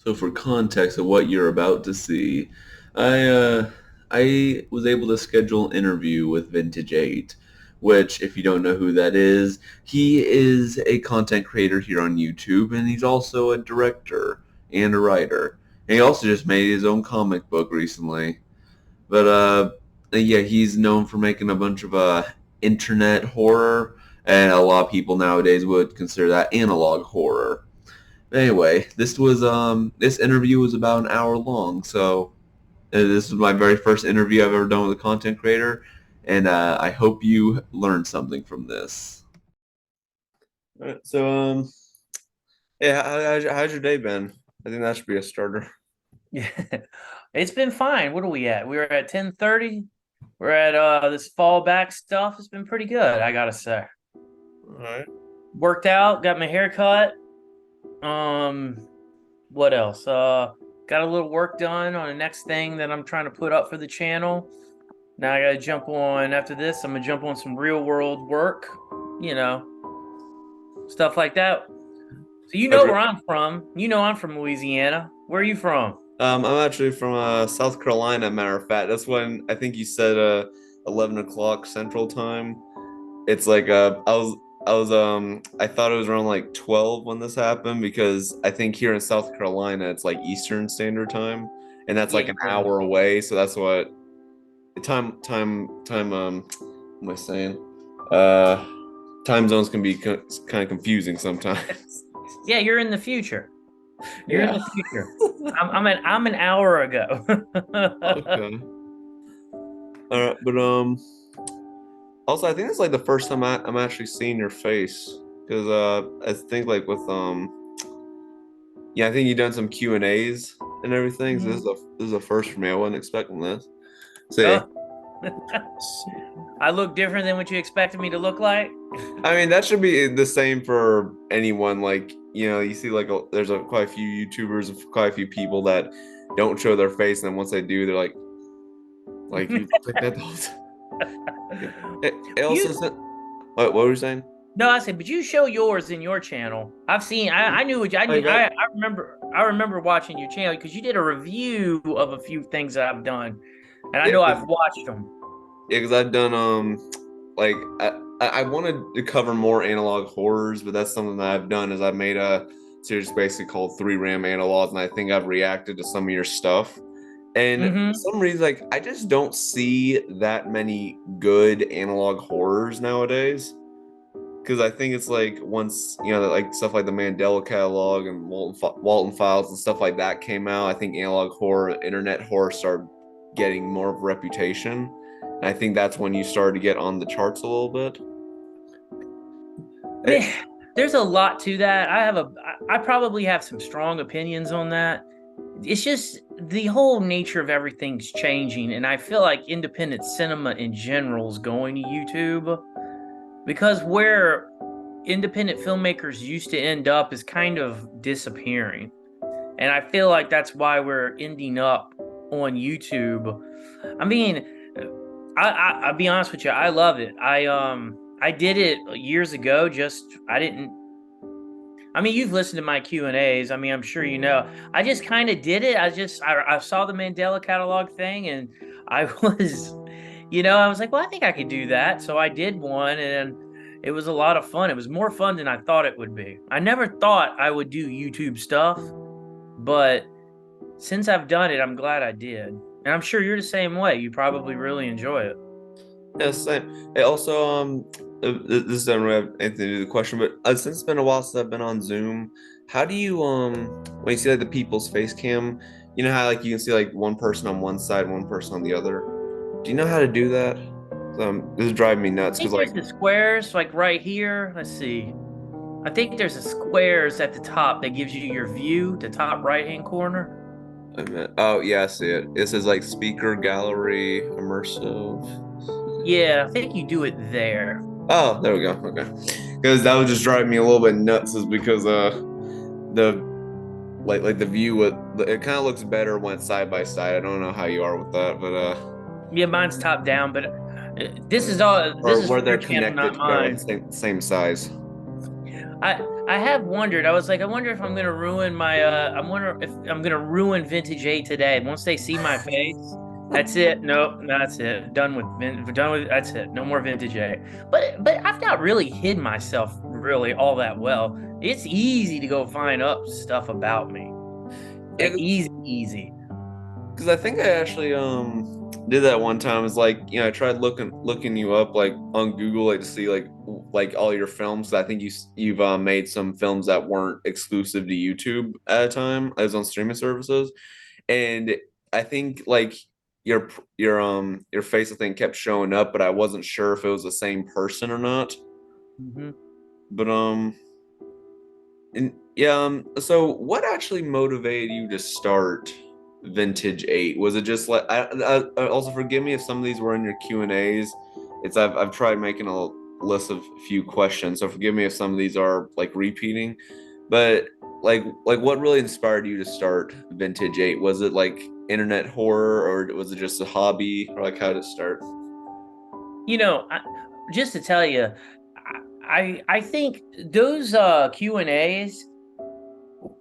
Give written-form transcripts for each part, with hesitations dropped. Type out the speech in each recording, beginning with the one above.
So for context of what you're about to see, I was able to schedule an interview with vintageeight, which if you don't know who that is, he is a content creator here on YouTube and he's also a director and a writer. And he also just made his own comic book recently. But yeah, he's known for making a bunch of internet horror, and a lot of people nowadays would consider that analog horror. Anyway, this interview was about an hour long, so this was my very first interview I've ever done with a content creator, and I hope you learned something from this. All right, so yeah, how's your day been? I think that should be a starter. Yeah, it's been fine. What are we at? We were at 10:30. We're at this fallback stuff. It's been pretty good, I gotta say. All right. Worked out, got my hair cut. What else? Got a little work done on the next thing that I'm trying to put up for the channel. Now I gotta jump on after this. I'm gonna jump on some real world work, you know, stuff like that. So you know Okay. where I'm from. You know I'm from Louisiana. Where are you from? I'm actually from South Carolina. Matter of fact, that's when I think you said 11 o'clock Central Time. It's like I thought it was around like 12 when this happened because I think here in South Carolina it's like Eastern Standard Time, and that's Yeah, like an yeah. hour away. So that's what time what am I saying? Uh, time zones can be kind of confusing sometimes. Yeah, you're in the future. You're in Yeah. the future. I'm an hour ago. Okay. All right, but also I think it's like the first time I'm actually seeing your face because I think like with yeah, I think you've done some Q and A's and everything. So Mhm. this is a first for me. I wasn't expecting this. Say, Oh, I look different than what you expected me to look like. I mean that should be the same for anyone. Like you see like there's quite a few YouTubers, quite a few people that don't show their face, and then once they do, they're like you look like that the whole time. It also You said, what were you saying? no, I said, but you show yours in your channel. I've seen. I knew what you, I I knew. got I remember. I remember watching your channel because you did a review of a few things that I've done, and I yeah, know I've watched them. yeah, because I've done like I wanted to cover more analog horrors, but that's something that I've done is I've made a series basically called 3 RAM Analogs, and I think I've reacted to some of your stuff. And for Mm-hmm. some reason, like I just don't see that many good analog horrors nowadays. Because I think it's like once like stuff like the Mandela Catalog and Walton Files and stuff like that came out, I think analog horror, internet horror started getting more of a reputation. And I think that's when you started to get on the charts a little bit. Eh, Man, there's a lot to that. I probably have some strong opinions on that. It's just the whole nature of everything's changing, and I feel like independent cinema in general is going to YouTube because where independent filmmakers used to end up is kind of disappearing. And I feel like that's why we're ending up on YouTube. I mean, I'll be honest with you, I love it. I did it years ago. Just I didn't. I mean, you've listened to my Q and A's. I mean, I'm sure you know. I just kind of did it. I saw the Mandela catalog thing, and I was, I was like, well, I think I could do that. So I did one, and it was a lot of fun. It was more fun than I thought it would be. I never thought I would do YouTube stuff, but since I've done it, I'm glad I did. And I'm sure you're the same way. You probably really enjoy it. yeah, same. It also this doesn't really have anything to do with the question, but since it's been a while since I've been on Zoom, how do you when you see like the people's face cam, you know how like you can see like one person on one side, one person on the other. Do you know how to do that? This is driving me I nuts because think there's the squares like right here. Let's see. I think there's the squares at the top that gives you your view, the top right hand corner. oh yeah, I see it. It says like speaker gallery immersive. Yeah, I think you do it there. Oh, there we go. Okay, because that was just driving me a little bit nuts, is because the like the view it kind of looks better when it's side by side. I don't know how you are with that, but Yeah, mine's top down, but this is all. This or is where for they're your channel, connected not together, like mine. same size. I I have wondered. I was like, I wonder if I'm gonna ruin my. I wonder if I'm gonna ruin Vintage Eight today. Once they see my face, that's it. Nope, that's it. Done with. Done with. That's it. No more Vintage Eight. But I've not really hid myself really all that well. It's easy to go find up stuff about me. Yeah, Like easy, easy. because I think I actually did that one time. It's like, I tried looking you up like on Google, like to see like all your films. I think you've made some films that weren't exclusive to YouTube at a time, as on streaming services. And I think like your face, I think, kept showing up, but I wasn't sure if it was the same person or not. Hmm. But and yeah, so what actually motivated you to start Vintage Eight? Was it just like also forgive me if some of these were in your Q&As. I've tried making a list of a few questions, so forgive me if some of these are like repeating. But like what really inspired you to start Vintage Eight? Was it like internet horror, or was it just a hobby, or like how did it start? You know, just to tell you, I think those Q and A's.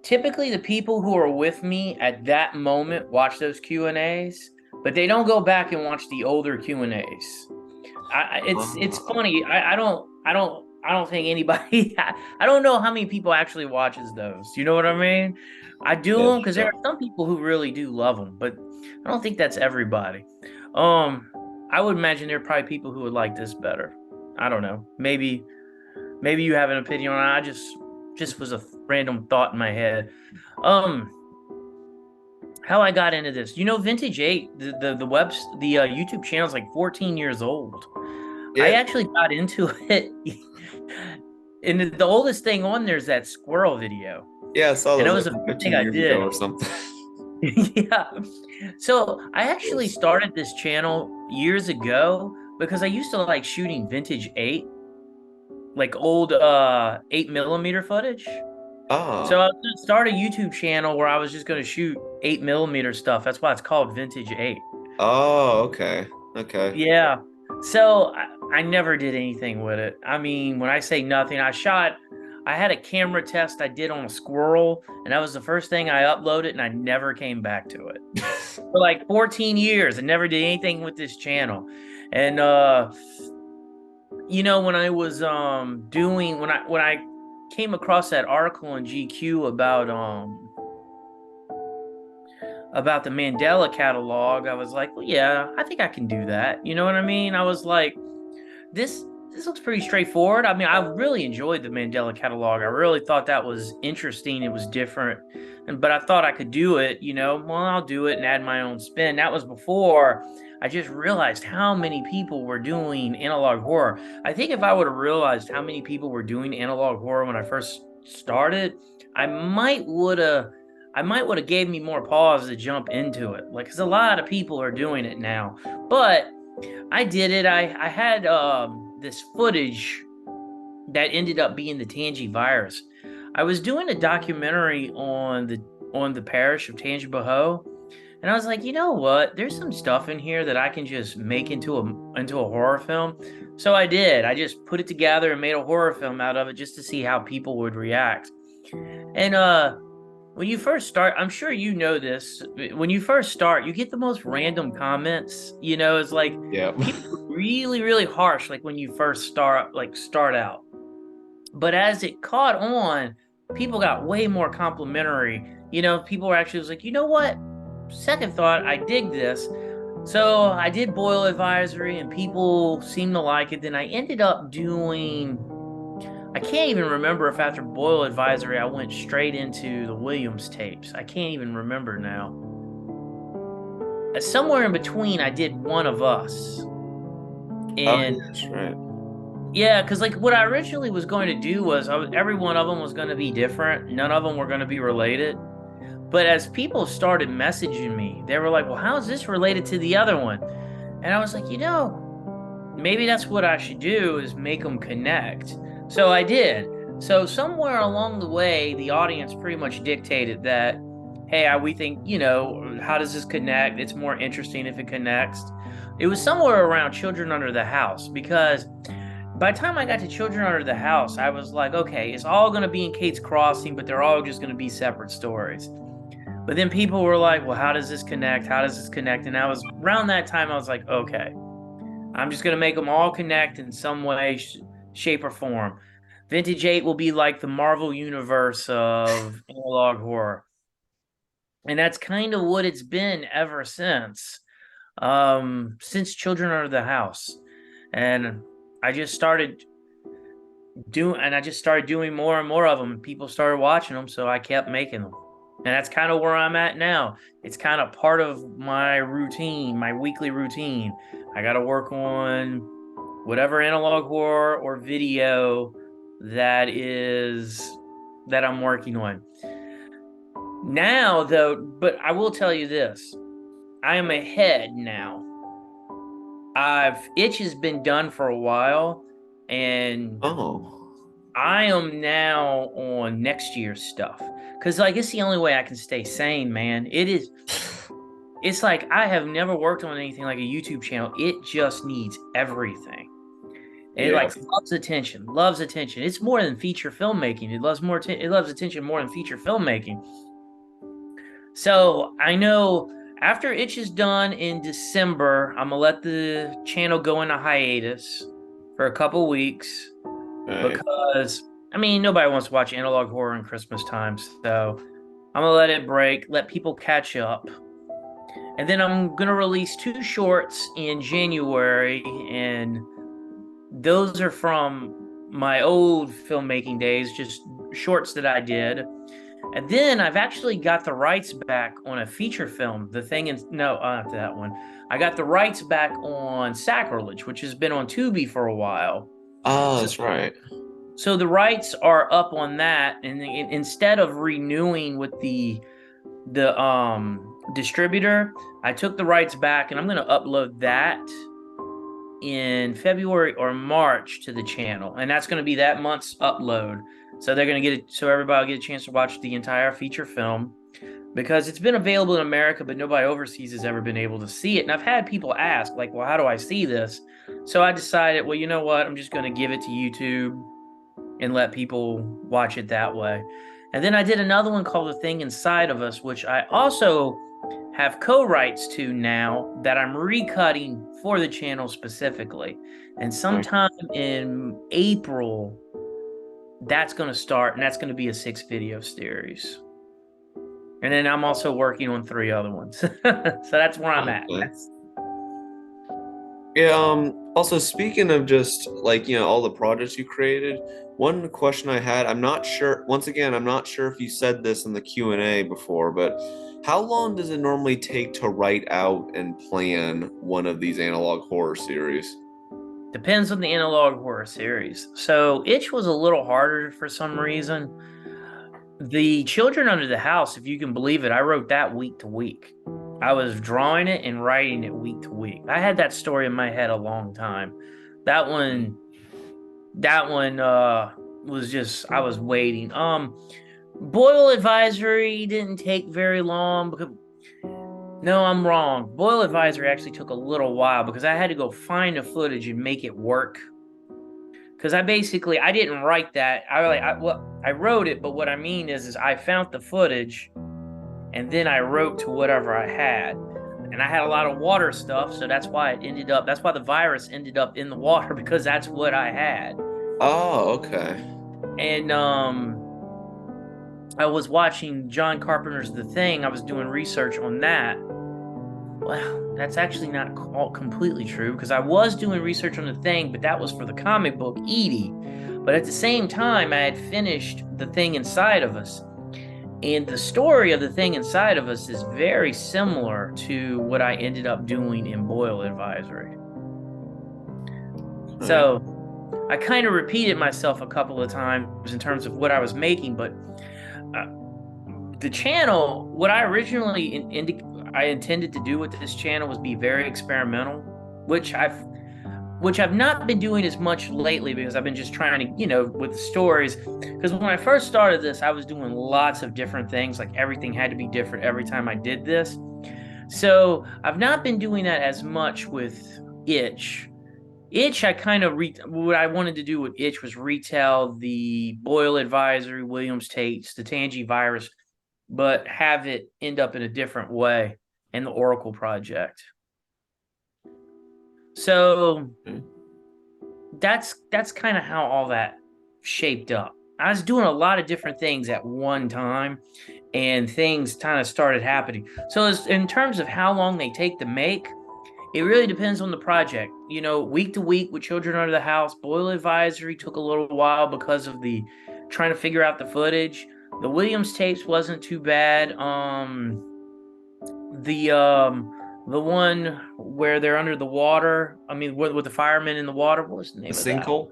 Typically, the people who are with me at that moment watch those Q and A's, but they don't go back and watch the older Q and A's. It's Ah, funny. I don't think anybody. I don't know how many people actually watches those. You know what I mean? I do yeah, them because there sure. are some people who really do love them, but I don't think that's everybody. Um, I would imagine there are probably people who would like this better. I don't know. Maybe you have an opinion on it. I just was a random thought in my head. Um, how I got into this. Vintage Eight, the YouTube channel is like 14 years old. I Yeah, actually got into it, and the oldest thing on there is that squirrel video, yeah, I saw and those that like was the from first thing 15 I years ago did. or something. Yeah. So I actually started this channel years ago because I used to like shooting vintage eight, like old 8mm footage. So Ah, I was gonna start a YouTube channel where I was just gonna shoot 8mm stuff. That's why it's called Vintage Eight. oh, okay, okay. Yeah. So I never did anything with it. I mean, when I say nothing, I had a camera test I did on a squirrel, and that was the first thing I uploaded, and I never came back to it. For like 14 years, I never did anything with this channel. And when I was doing when I came across that article in GQ about the Mandela catalog, I was like, well, yeah, I think I can do that. You know what I mean? I was like, this this looks pretty straightforward. I mean, I really enjoyed the Mandela catalog. I really thought that was interesting. It was different, but I thought I could do it. Well, I'll do it and add my own spin. That was before I just realized how many people were doing analog horror. I think if I would have realized how many people were doing analog horror when I first started, I might would have gave me more pause to jump into it. Like, because a lot of people are doing it now, but I did it. I had this footage that ended up being the Tangi virus. I was doing a documentary on the parish of Tangi, and I was like, you know what? There's some stuff in here that I can just make into a horror film. So I did. I just put it together and made a horror film out of it just to see how people would react. And when you first start, I'm sure you know this. When you first start, you get the most random comments. It's like Yeah. people are really, really harsh, like when you first start out. But as it caught on, people got way more complimentary. People were actually was like, you know what? Second thought, I dig this. So I did Boyle Advisory, and people seemed to like it. Then I ended up doing. I can't even remember if after Boyle Advisory I went straight into the Williams tapes. I can't even remember now. Somewhere in between, I did One of Us, Oh, and yeah, that's right. yeah, because like what I originally was going to do was every one of them was going to be different. None of them were going to be related. But as people started messaging me, they were like, "Well, how is this related to the other one?" And I was like, maybe that's what I should do is make them connect. So I did. So somewhere along the way, the audience pretty much dictated that, hey, we think, how does this connect? It's more interesting if it connects. It was somewhere around Children Under the House because by the time I got to Children Under the House, I was like, okay, it's all going to be in Kate's Crossing, but they're all just going to be separate stories. But then people were like, well, how does this connect? How does this connect? And I was around that time, I was like, okay, I'm just going to make them all connect in some way, shape, or form. Vintage 8 will be like the Marvel universe of analog horror. And that's kind of what it's been ever since Children Under the House. And I just started doing more and more of them, and people started watching them, so I kept making them. And that's kind of where I'm at now. It's kind of part of my routine, my weekly routine. I got to work on whatever analog horror or video that I'm working on. Now, though, but I will tell you this. I am ahead now. Itch has been done for a while, and Oh. I am now on next year's stuff. Because, like, it's the only way I can stay sane, man. It's like I have never worked on anything like a YouTube channel. It just needs everything. And it like loves attention, loves attention. It's more than feature filmmaking. It loves attention more than feature filmmaking. So I know after Itch is done in December, I'm gonna let the channel go into hiatus for a couple weeks. Okay. Because I mean nobody wants to watch analog horror in Christmas time, so I'm gonna let it break, let people catch up. And then I'm gonna release 2 shorts in January, and those are from my old filmmaking days, just shorts that I did. And then I've actually got the rights back on a feature film. Not that one. I got the rights back on Sacrilege, which has been on Tubi for a while. Oh, that's right. So the rights are up on that, and instead of renewing with the distributor, I took the rights back, and I'm going to upload that in February or March to the channel, and that's going to be that month's upload. So they're going to get it, so everybody will get a chance to watch the entire feature film, because it's been available in America, but nobody overseas has ever been able to see it. And I've had people ask, like, well, how do I see this? So I decided, well, you know what? I'm just going to give it to YouTube and let people watch it that way. And then I did another one called The Thing Inside of Us, which I also have co-rights to now that I'm recutting for the channel specifically. And sometime in April, that's going to start, and that's going to be a 6-video series. And then I'm also working on 3 other ones. So that's where I'm at. Yeah, also speaking of just like, all the projects you created, one question I had, I'm not sure, once again, I'm not sure if you said this in the Q&A before, but how long does it normally take to write out and plan one of these analog horror series? Depends on the analog horror series. So Itch was a little harder for some reason. The Children Under the House, if you can believe it, I wrote that week to week. I was drawing it and writing it week to week. I had that story in my head a long time. That one was just, I was waiting. Boyle Advisory didn't take very long because, no, I'm wrong. Boyle Advisory actually took a little while because I had to go find the footage and make it work. Because I didn't write that. I wrote it, but what I mean is I found the footage and then I wrote to whatever I had. And I had a lot of water stuff, so that's why the virus ended up in the water, because that's what I had. Oh, okay. And I was watching John Carpenter's The Thing. I was doing research on that. Well, that's actually not all completely true, because I was doing research on The Thing, but that was for the comic book Edie. But at the same time, I had finished The Thing Inside of Us. And the story of The Thing Inside of Us is very similar to what I ended up doing in Boyle Advisory. Okay. So I kind of repeated myself a couple of times in terms of what I was making, but the channel, what I originally intended to do with this channel was be very experimental, which I've not been doing as much lately, because I've been just trying to, with stories. Because when I first started this, I was doing lots of different things. Like everything had to be different every time I did this. So I've not been doing that as much with Itch. Itch, I kind of what I wanted to do with Itch was retell the Boyle Advisory, Williams Tates, the Tangi virus, but have it end up in a different way in the Oracle project. So Okay. that's kind of how all that shaped up. I was doing a lot of different things at one time, and things kind of started happening. So in terms of how long they take to make, it really depends on the project. You know, week to week with Children Under the House, Boyle Advisory took a little while because of the trying to figure out the footage. The Williams tapes wasn't too bad. The one where they're under the water. I mean, with the firemen in the water. What was the The name of that one? sinkhole?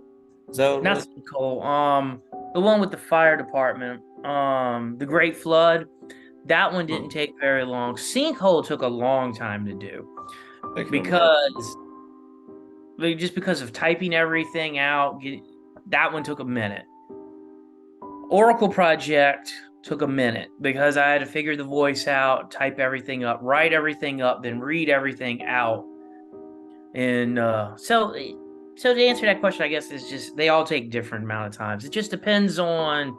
Is that what it Not was? Sinkhole. The one with the fire department. The Great Flood. That one didn't Oh, take very long. Sinkhole took a long time to do I can imagine. because just because of typing everything out. That one took a minute. Oracle project took a minute because I had to figure the voice out, type everything up, write everything up, then read everything out. And so to answer that question, I guess it's just they all take different amount of times. It just depends on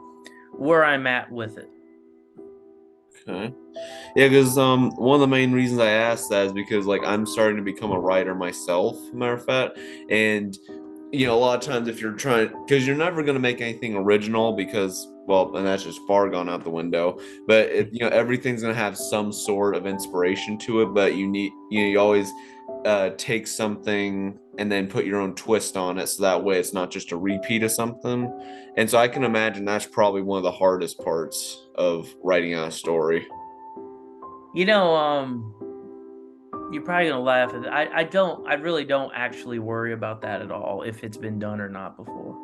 where I'm at with it. Okay. Yeah, because one of the main reasons I asked that is because like I'm starting to become a writer myself, matter of fact, and a lot of times if you're trying, because you're never going to make anything original because, well, and that's just far gone out the window. But everything's going to have some sort of inspiration to it. But you always take something and then put your own twist on it, so that way it's not just a repeat of something. And so I can imagine that's probably one of the hardest parts of writing out a story. You know, you're probably gonna laugh at it. I really don't actually worry about that at all if it's been done or not before.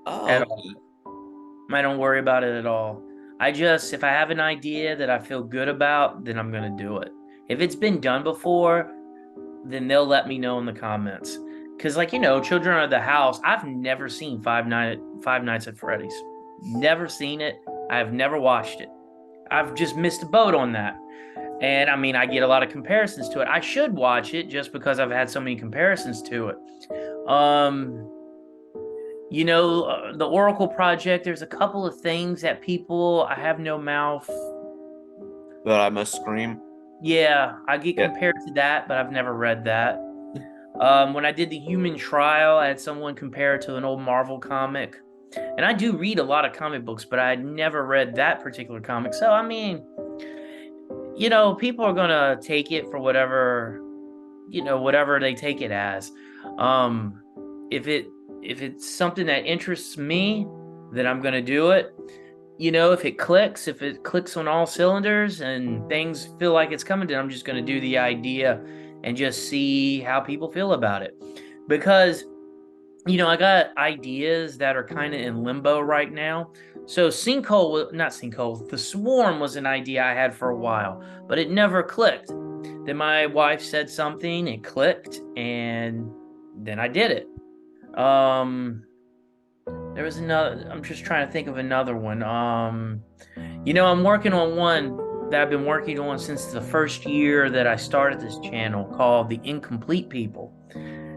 At Oh, all. I don't worry about it at all. If I have an idea that I feel good about, then I'm gonna do it. If it's been done before, then they'll let me know in the comments. Cause Children of the House, I've never seen Five Nights at Freddy's. Never seen it. I have never watched it. I've just missed a boat on that. And I mean, I get a lot of comparisons to it. I should watch it just because I've had so many comparisons to it. Um, the Oracle project, there's a couple of things that I have no mouth. that I must scream. Yeah, I get Yeah. compared to that, but I've never read that. When I did the Human Trial, I had someone compare it to an old Marvel comic. And I do read a lot of comic books, but I had never read that particular comic. So, I mean, people are going to take it for whatever they take it as. Um, if it's something that interests me, then I'm going to do it. If it clicks on all cylinders and things feel like it's coming, then I'm just going to do the idea and just see how people feel about it. Because, I got ideas that are kind of in limbo right now. So not Sinkhole, The Swarm was an idea I had for a while, but it never clicked. Then my wife said something, it clicked, and then I did it. There was another. I'm just trying to think of another one. I'm working on one that I've been working on since the first year that I started this channel called The Incomplete People.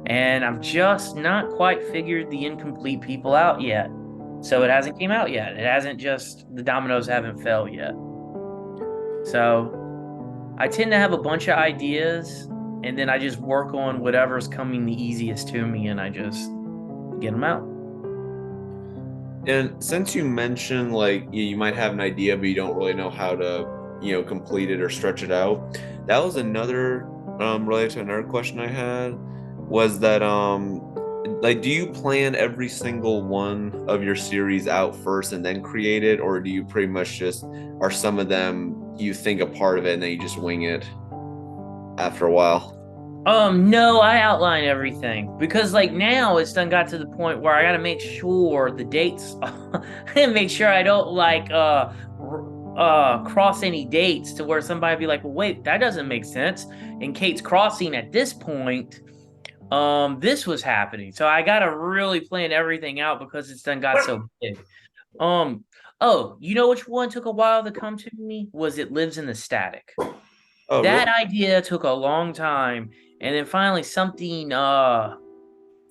And I've just not quite figured the incomplete people out yet. So it hasn't came out yet. It hasn't just the dominoes haven't fell yet. So I tend to have a bunch of ideas and then I just work on whatever's coming the easiest to me and I just get them out. And since you mentioned like you might have an idea, but you don't really know how to, complete it or stretch it out, that was another related to another question I had was that like do you plan every single one of your series out first and then create it, or do you pretty much just are some of them you think a part of it and then you just wing it after a while? No, I outline everything because like now it's done got to the point where I got to make sure the dates and make sure I don't like cross any dates to where somebody be like, well, wait, that doesn't make sense. And Kate's crossing at this point, this was happening. So I got to really plan everything out because it's done got so big. Um, oh, you know which one took a while to come to me? Was It Lives in the Static. Oh, really? That idea took a long time, and then finally something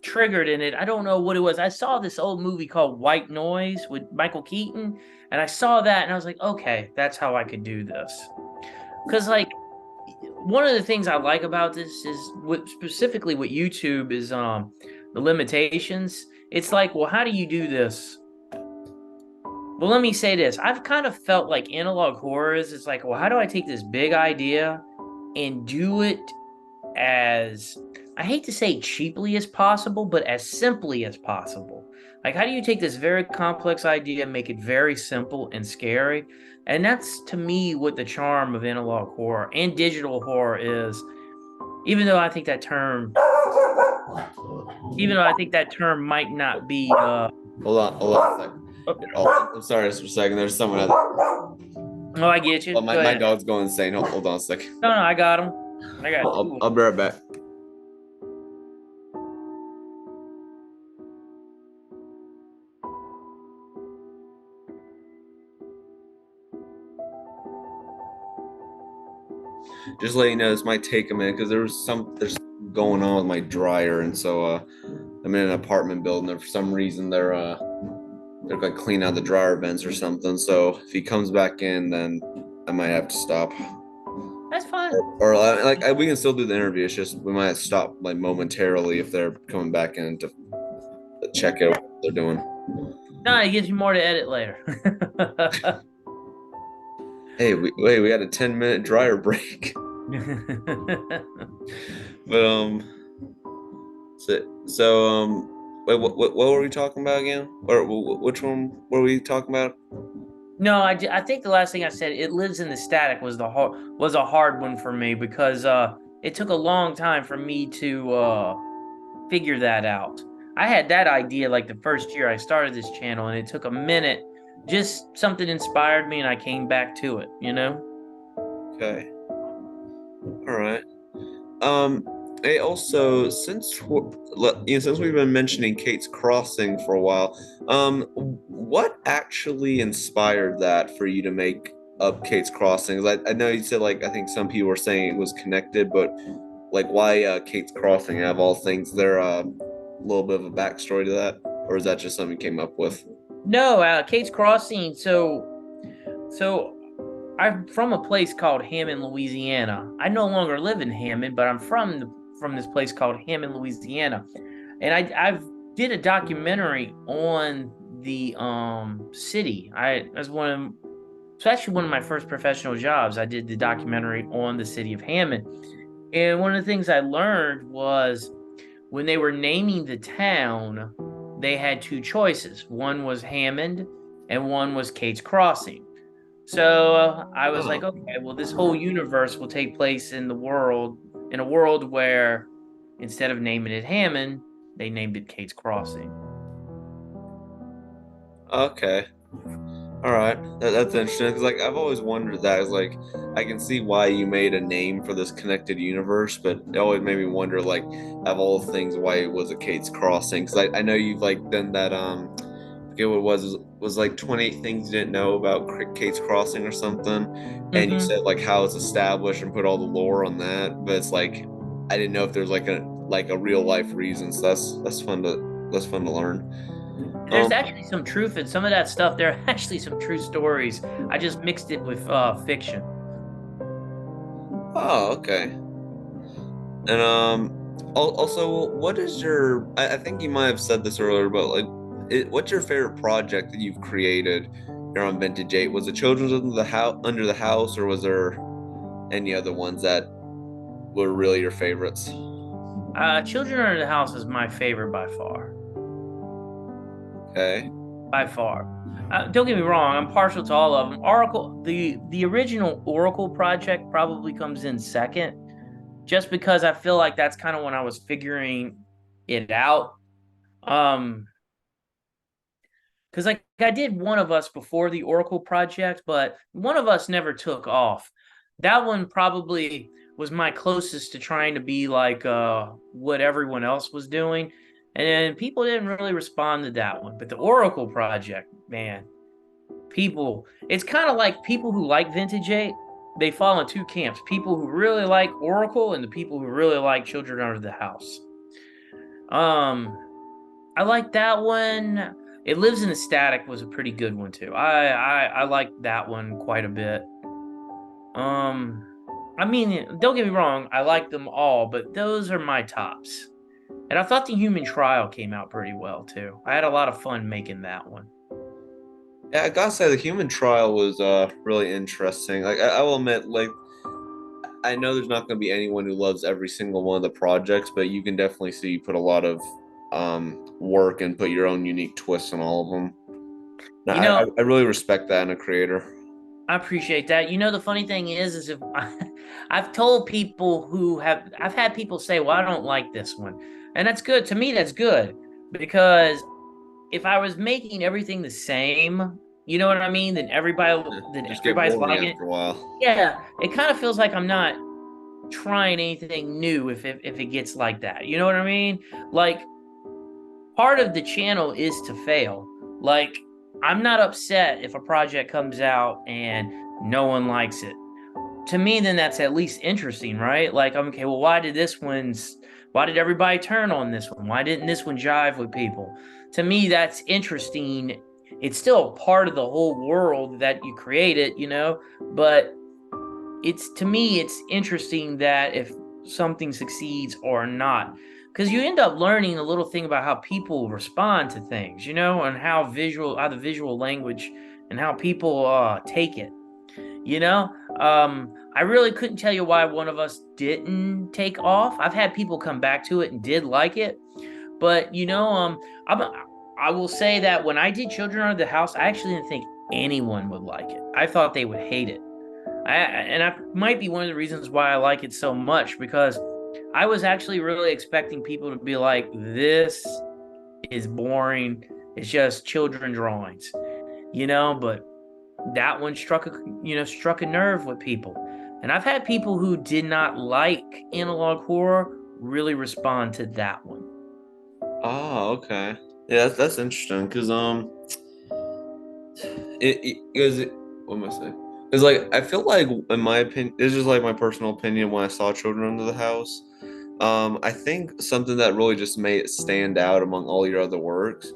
triggered in it. I don't know what it was. I saw this old movie called White Noise with Michael Keaton, and I saw that and I was like, okay, that's how I could do this. Because like one of the things I like about this is specifically what YouTube is the limitations. It's like, well, how do you do this? Well, let me say this. I've kind of felt like analog horror is it's like, well, how do I take this big idea and do it as, I hate to say cheaply as possible, but as simply as possible. Like, how do you take this very complex idea and make it very simple and scary? And that's, to me, what the charm of analog horror and digital horror is. Even though I think that term, might not be. Hold on a second. Oh, I'm sorry just for a second. There's someone else. Oh, I get you. Oh, my dog's going insane. Hold on a second. No, I got him. I got. I'll be right back. Just letting you know, this might take a minute because there's going on with my dryer, and so I'm in an apartment building. And for some reason, they're like cleaning out the dryer vents or something. So if he comes back in, then I might have to stop. That's fine. Or we can still do the interview. It's just we might stop like momentarily if they're coming back in to check out what they're doing. No, it gives you more to edit later. Hey, we had a 10-minute dryer break. But wait, what were we talking about again? Or which one were we talking about? No, I think the last thing I said, it lives in the static, was a hard one for me because it took a long time for me to figure that out. I had that idea like the first year I started this channel, and it took a minute. Just something inspired me, and I came back to it. You know. Okay. All right. Hey, also, since we've been mentioning Cate's Crossing for a while, what actually inspired that for you to make up Cate's Crossing? I know you said like I think some people were saying it was connected, but like why Cate's Crossing out of all things? Is there a little bit of a backstory to that, or is that just something you came up with? No, Cate's Crossing. So I'm from a place called Hammond, Louisiana. I no longer live in Hammond, but I'm from this place called Hammond, Louisiana, and I've did a documentary on the city. It's actually one of my first professional jobs. I did the documentary on the city of Hammond, and one of the things I learned was when they were naming the town, they had two choices. One was Hammond, and one was Cate's Crossing. So I was like, okay, well, this whole universe will take place in a world where instead of naming it Hammond, they named it Cate's Crossing. Okay. All right. That's interesting because like I've always wondered that. Is like I can see why you made a name for this connected universe, but it always made me wonder like of all things why it was a Cate's Crossing because I know you've like done that I forget what it was like 28 things you didn't know about Cate's Crossing or something, and you said like how it's established and put all the lore on that, but it's like I didn't know if there's like a real life reason. So that's fun to learn. There's actually some truth in some of that stuff. There are actually some true stories. I just mixed it with fiction. Oh, okay. And also, what is your? I think you might have said this earlier, but like, what's your favorite project that you've created here on vintageeight? Was it Children's Under the House, or was there any other ones that were really your favorites? Children Under the House is my favorite by far. Okay. By far. Don't get me wrong, I'm partial to all of them. Oracle, the original Oracle project probably comes in second, just because I feel like that's kind of when I was figuring it out. Because like I did One of Us before the Oracle project, but One of Us never took off. That one probably was my closest to trying to be like what everyone else was doing. And people didn't really respond to that one. But the Oracle project, man, it's kind of like people who like vintageeight, they fall in two camps. People who really like Oracle and the people who really like Children Under the House. Um, I like that one. It Lives in the Static was a pretty good one too. I like that one quite a bit. Um, I mean, don't get me wrong, I like them all, but those are my tops. And I thought the Human Trial came out pretty well too. I had a lot of fun making that one. Yeah, I gotta say the human trial was really interesting. Like I will admit, like I know there's not gonna be anyone who loves every single one of the projects, but you can definitely see you put a lot of work and put your own unique twists on all of them. You I, I know, I really respect that in a creator. I appreciate that. You know, the funny thing is if I've told people I've had people say, "Well, I don't like this one," and that's good to me. That's good because if I was making everything the same, you know what I mean, Yeah, then just get everybody's boring liking it. after a while. Yeah, it kind of feels like I'm not trying anything new if it gets like that. You know what I mean? Like part of the channel is to fail. Like I'm not upset if a project comes out and no one likes it. To me, then that's at least interesting, right? Like, okay, well, why did everybody turn on this one? Why didn't this one jive with people? To me, that's interesting. It's still a part of the whole world that you created, but to me, it's interesting that if something succeeds or not. Because you end up learning a little thing about how people respond to things, and how the visual language and how people take it. You know, I really couldn't tell you why one of us didn't take off. I've had people come back to it and did like it, but I'm, I will say that when I did Children Under the House, I actually didn't think anyone would like it. I thought they would hate it. I might be one of the reasons why I like it so much because I was actually really expecting people to be like, "This is boring. It's just children drawings," but that one struck a nerve with people. And I've had people who did not like analog horror really respond to that one. Oh, okay. Yeah, that's interesting because because what am I saying? Because like I feel like in my opinion, this is like my personal opinion when I saw Children Under the House. I think something that really just made it stand out among all your other works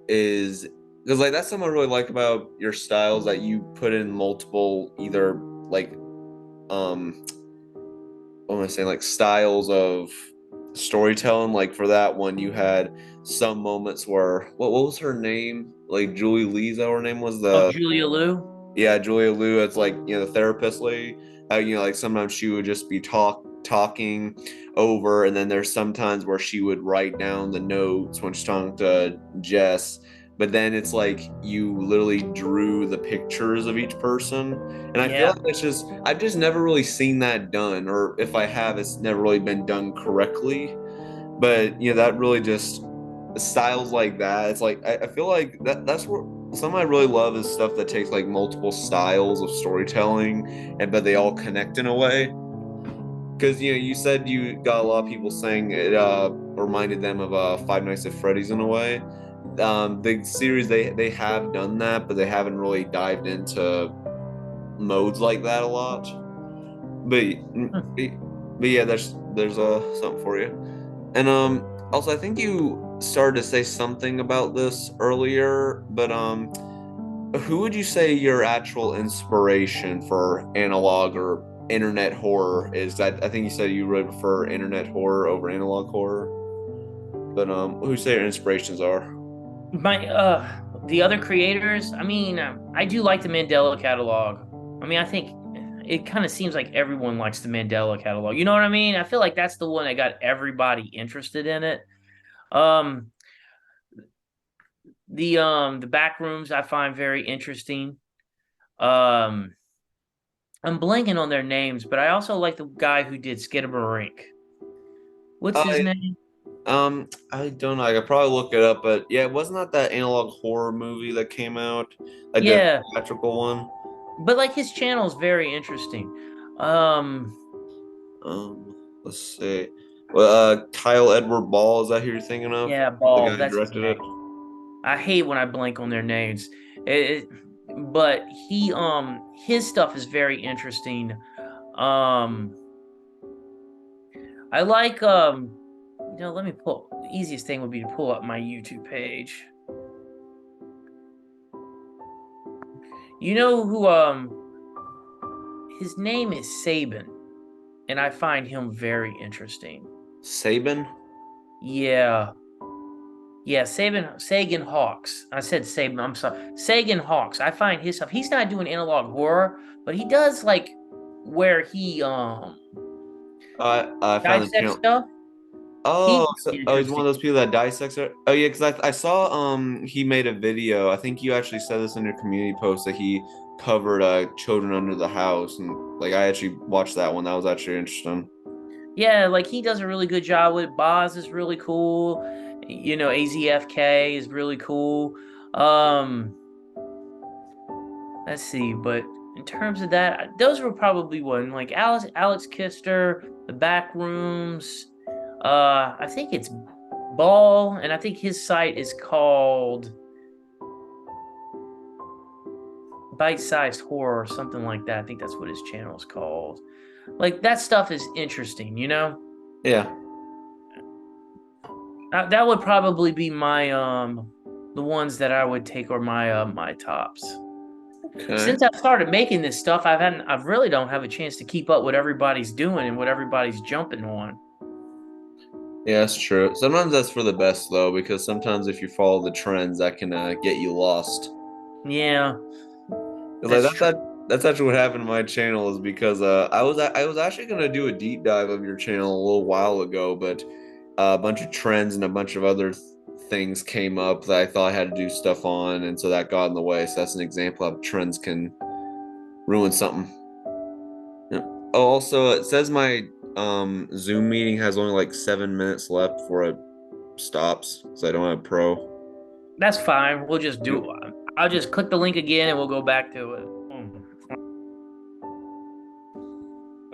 is because like that's something I really like about your styles that you put in multiple either like um what am I saying like styles of storytelling. Like for that one, you had some moments where what was her name? Like Julie Lee, is that what her name was? Oh, The Julia Liu? Yeah, Julia Liu. It's like the therapist lady. Like sometimes she would just be talking over, and then there's sometimes where she would write down the notes when she's talking to Jess. But then it's like you literally drew the pictures of each person, and I feel Yeah. like I've just never really seen that done, or if I have, it's never really been done correctly. But that really just styles like that. It's like I feel like that's what something I really love is stuff that takes like multiple styles of storytelling and but they all connect in a way. Because you said you got a lot of people saying it reminded them of Five Nights at Freddy's in a way. The series they have done that, but they haven't really dived into modes like that a lot. But but yeah, there's something for you. And also I think you started to say something about this earlier, but who would you say your actual inspiration for analog or internet horror is? That I think you said you really prefer internet horror over analog horror. But who say your inspirations are? My the other creators, I mean, I do like the Mandela catalog. I mean, I think it kind of seems like everyone likes the Mandela catalog. You know what I mean? I feel like that's the one that got everybody interested in it. Um the back rooms I find very interesting. Um I'm blanking on their names, but I also like the guy who did Skidamarink. What's his I name? I don't know. I could probably look it up, but yeah, wasn't that analog horror movie that came out, like the Yeah, theatrical one? but like his channel is very interesting. Um, Let's see. Well, Kyle Edward Ball, is that who you're thinking of? yeah, The Ball, guy who that's his directed it? name. I hate when I blank on their names. But his stuff is very interesting. Um, I like let me pull. easiest thing would be to pull up my YouTube page. You know who his name is Saban, and I find him very interesting. Saban? Yeah. Yeah, Sagan Hawks. I said Saban, I'm sorry. Sagan Hawks. I find his stuff. He's not doing analog horror, but he does like where he I found the dissects channel. stuff. He's Oh, so, really oh, he's one interesting. of those people that dissects it. Oh yeah, because I saw he made a video. I think you actually said this in your community post that he covered children under the house, and like I actually watched that one. That was actually interesting. Yeah, like he does a really good job with it. Boz is really cool. You know, AZFK is really cool. Um, let's see, but in terms of that, those were probably one. Like Alex Kister, the back rooms. I think it's Ball, and I think his site is called Bite Sized Horror or something like that. I think that's what his channel is called. Like that stuff is interesting, you know? Yeah. That would probably be my the ones that I would take or my tops. Okay. Since I've started making this stuff, I really don't have a chance to keep up what everybody's doing and what everybody's jumping on. Yeah, that's true. Sometimes that's for the best though, because sometimes if you follow the trends, that can get you lost. Yeah, 'Cause, like that's true. that's actually what happened to my channel is because I was actually gonna do a deep dive of your channel a little while ago, but a bunch of trends and a bunch of other things came up that I thought I had to do stuff on, and so that got in the way. So that's an example of trends can ruin something. Yeah. Oh, also it says my Zoom meeting has only like 7 minutes left before it stops, so I don't have pro. That's fine. We'll just do. I'll just click the link again and we'll go back to it.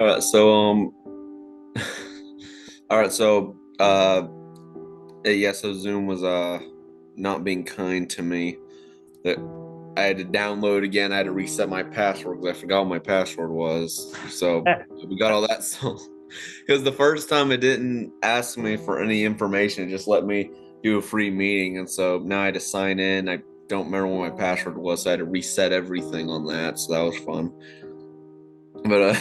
All right, so all right, so yeah, so Zoom was not being kind to me. That I had to download again. I had to reset my password because I forgot what my password was. So we got all that. So because the first time it didn't ask me for any information, it just let me do a free meeting, and so now I had to sign in. I don't remember what my password was, so I had to reset everything on that. So that was fun. But all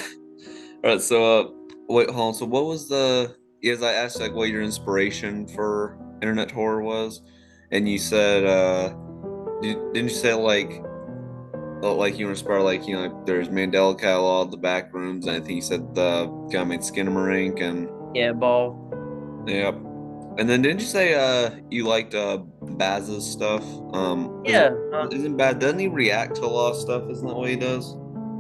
right. So wait, hold on. So what was the? Yes, I asked like what your inspiration for internet horror was, and you said didn't you say like you were inspired like like there's Mandela Catalog, the back rooms, and I think you said the guy made Skinamarink and Yeah, ball. yep. And then didn't you say you liked Baz's stuff? Is Yeah, isn't Baz doesn't he react to a lot of stuff? Isn't that what he does?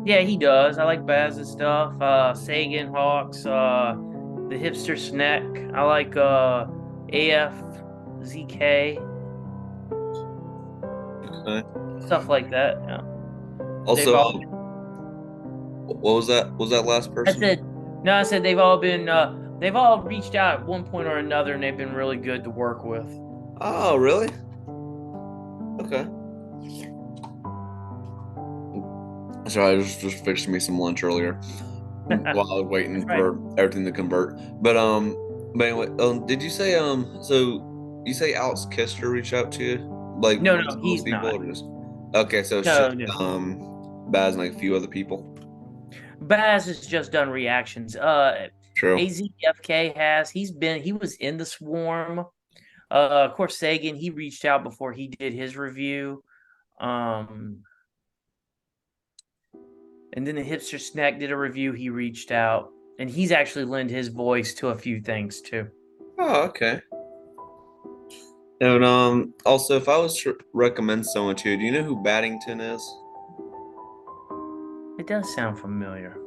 yeah, he does. I like Baz's stuff. Sagan Hawks. The hipster snack. I like AFZK Okay. stuff like that. Yeah. They've Also, all. what was that? What was that last I person? said no. I said they've all been. They've all reached out at one point or another, and they've been really good to work with. Oh, really? Okay. Sorry, I just fixed me some lunch earlier while I was waiting Right. for everything to convert. But anyway, did you say so you say Alex Kister reached out to you like No, most no, of those he's people not. or just okay? So it's No, just no. Baz and like a few other people. Baz has just done reactions. True. AZFK has. He was in the swarm. Of course, Sagan, he reached out before he did his review. Um, and then the hipster snack did a review. He reached out, and he's actually lent his voice to a few things too. Oh, okay. And also, if I was to recommend someone to you, do you know who Baddington is? It does sound familiar.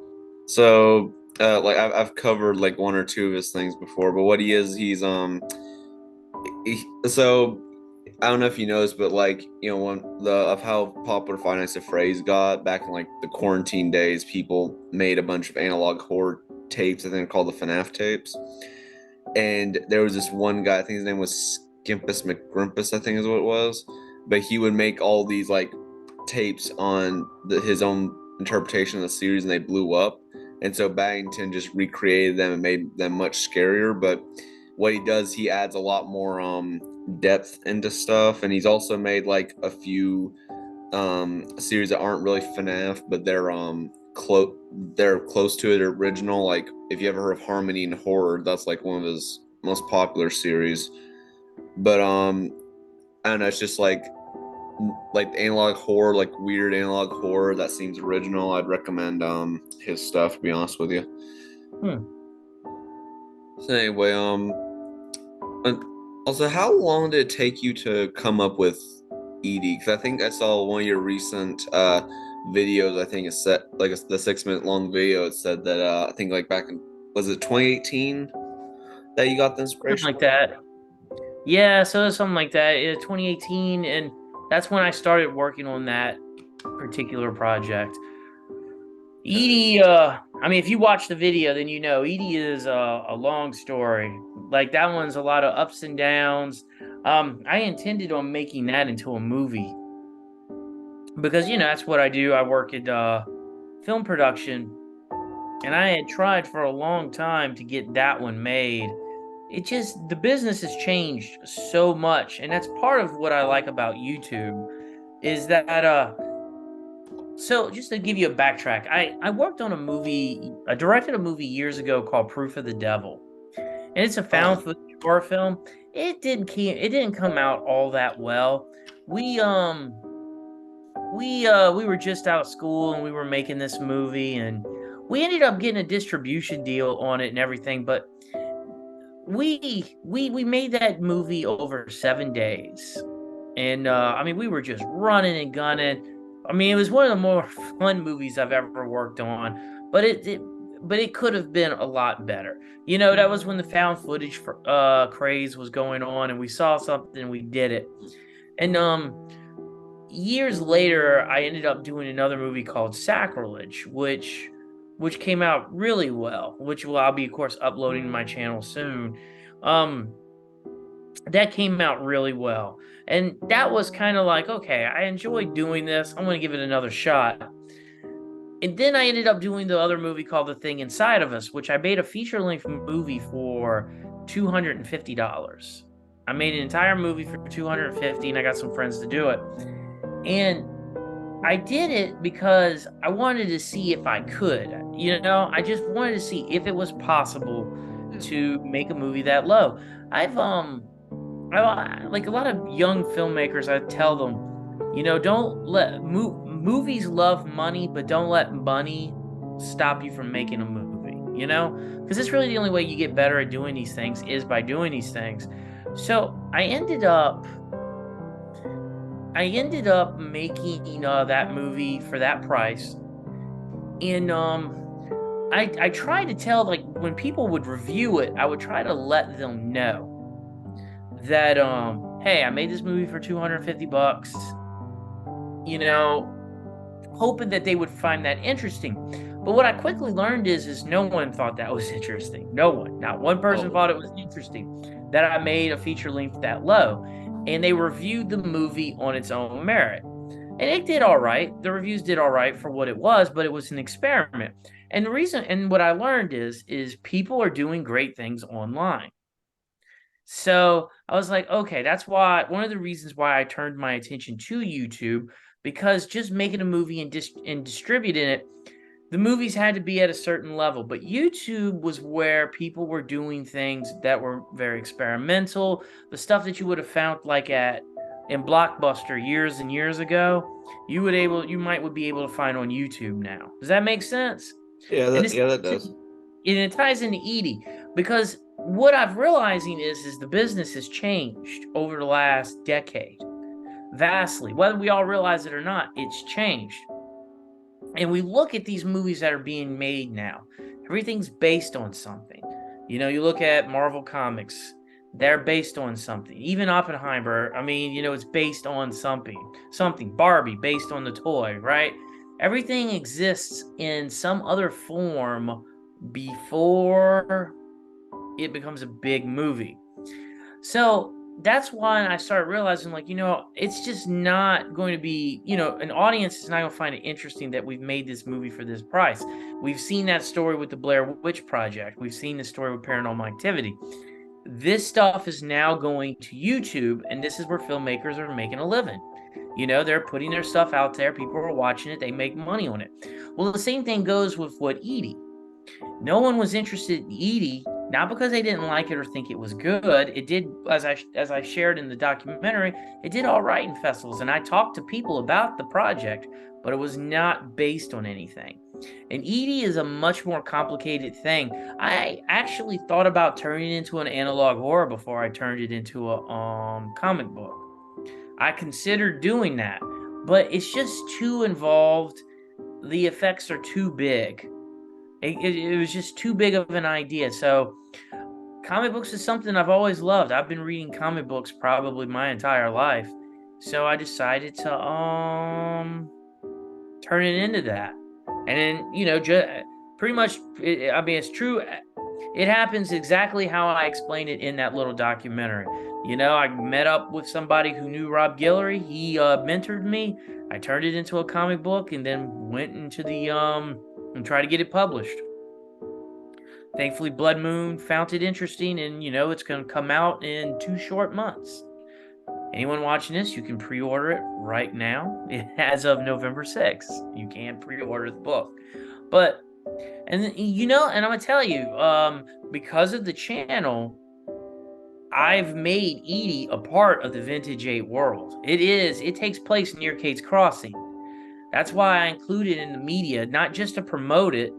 So, like I've covered like one or two of his things before, but what he is, so I don't know if you noticed, but like when the of how popular Five Nights at Freddy's got back in like the quarantine days, people made a bunch of analog horror tapes. I think they're called the FNAF tapes. And there was this one guy. I think his name was Skimpus McGrimpus. I think is what it was. But he would make all these like tapes on his own interpretation of the series, and they blew up. And so Baddington just recreated them and made them much scarier. But what he does, he adds a lot more depth into stuff, and he's also made like a few series that aren't really FNAF, but they're close to it original. Like if you ever heard of Harmony and Horror, that's like one of his most popular series. But I don't know, it's just like analog horror, like weird analog horror that seems original. I'd recommend his stuff, to be honest with you. Hmm. So anyway, and also, how long did it take you to come up with Edie? Because I think I saw one of your recent videos. I think it said like the 6 minute long video. It said that I think like back in, was it 2018 that you got the Something inspiration? like that. Yeah, so it was something like that. 2018, and that's when I started working on that particular project. Edie, I mean, if you watch the video, then you know Edie is a long story. Like that one's a lot of ups and downs. I intended on making that into a movie because that's what I do. I work at film production, and I had tried for a long time to get that one made. It just the business has changed so much, and that's part of what I like about YouTube is that so just to give you a backtrack, I worked on a movie, I directed a movie years ago called Proof of the Devil. And it's a found Oh, footage horror film. It didn't come out all that well. We we were just out of school and we were making this movie, and we ended up getting a distribution deal on it and everything, but we made that movie over 7 days. And I mean, we were just running and gunning. I mean, it was one of the more fun movies I've ever worked on, but it could have been a lot better. That was when the found footage for craze was going on, and we saw something and we did it. And years later, I ended up doing another movie called Sacrilege, which came out really well, which I'll be of course uploading to my channel soon. Um that came out really well. And that was kind of like, okay, I enjoyed doing this. I'm going to give it another shot. And then I ended up doing the other movie called The Thing Inside of Us, which I made a feature length movie for $250. I made an entire movie for $250, and I got some friends to do it. And I did it because I wanted to see if I could. I just wanted to see if it was possible to make a movie that low. Like a lot of young filmmakers, I tell them, don't let movies love money, but don't let money stop you from making a movie, because it's really the only way you get better at doing these things is by doing these things. So I ended up making that movie for that price. And I tried to tell, like, when people would review it, I would try to let them know that hey, I made this movie for $250, hoping that they would find that interesting. But what I quickly learned is no one thought that was interesting. No one, not one person oh, thought it was interesting that I made a feature length that low. And they reviewed the movie on its own merit. And it did all right. The reviews did all right for what it was, but it was an experiment. And the reason, and what I learned is people are doing great things online. So I was like, okay, that's why one of the reasons why I turned my attention to YouTube, because just making a movie and distributing it, the movies had to be at a certain level. But YouTube was where people were doing things that were very experimental, the stuff that you would have found like in Blockbuster years and years ago, you might would be able to find on YouTube now. Does that make sense? yeah, And this yeah, that does. and it ties into Edie, because what I've realizing is the business has changed over the last decade vastly. Whether we all realize it or not, it's changed. And we look at these movies that are being made now. Everything's based on something. You look at Marvel Comics, they're based on something. Even Oppenheimer, I mean, it's based on something. Something. Barbie, based on the toy, right? Everything exists in some other form before it becomes a big movie. So that's why I started realizing, like, it's just not going to be, an audience is not going to find it interesting that we've made this movie for this price. We've seen that story with the Blair Witch Project. We've seen the story with Paranormal Activity. this stuff is now going to YouTube, and this is where filmmakers are making a living. They're putting their stuff out there. People are watching it. They make money on it. Well, the same thing goes with what Edie. No one was interested in Edie, not because they didn't like it or think it was good. It did, as I shared in the documentary, it did all right in festivals, and I talked to people about the project, but it was not based on anything. And Edie is a much more complicated thing. I actually thought about turning it into an analog horror before I turned it into a comic book. I considered doing that, but it's just too involved. The effects are too big. It was just too big of an idea. So comic books is something I've always loved. I've been reading comic books probably my entire life. So I decided to turn it into that. And then, just pretty much, it's true. It happens exactly how I explained it in that little documentary. I met up with somebody who knew Rob Guillory. He mentored me. I turned it into a comic book and then went into the and tried to get it published. Thankfully, Blood Moon found it interesting, and it's going to come out in 2 short months. Anyone watching this, you can pre-order it right now. As of November 6th, you can pre-order the book. But, and I'm going to tell you, because of the channel, I've made Edie a part of the vintageeight world. It takes place near Cate's Crossing. That's why I include it in the media, not just to promote it,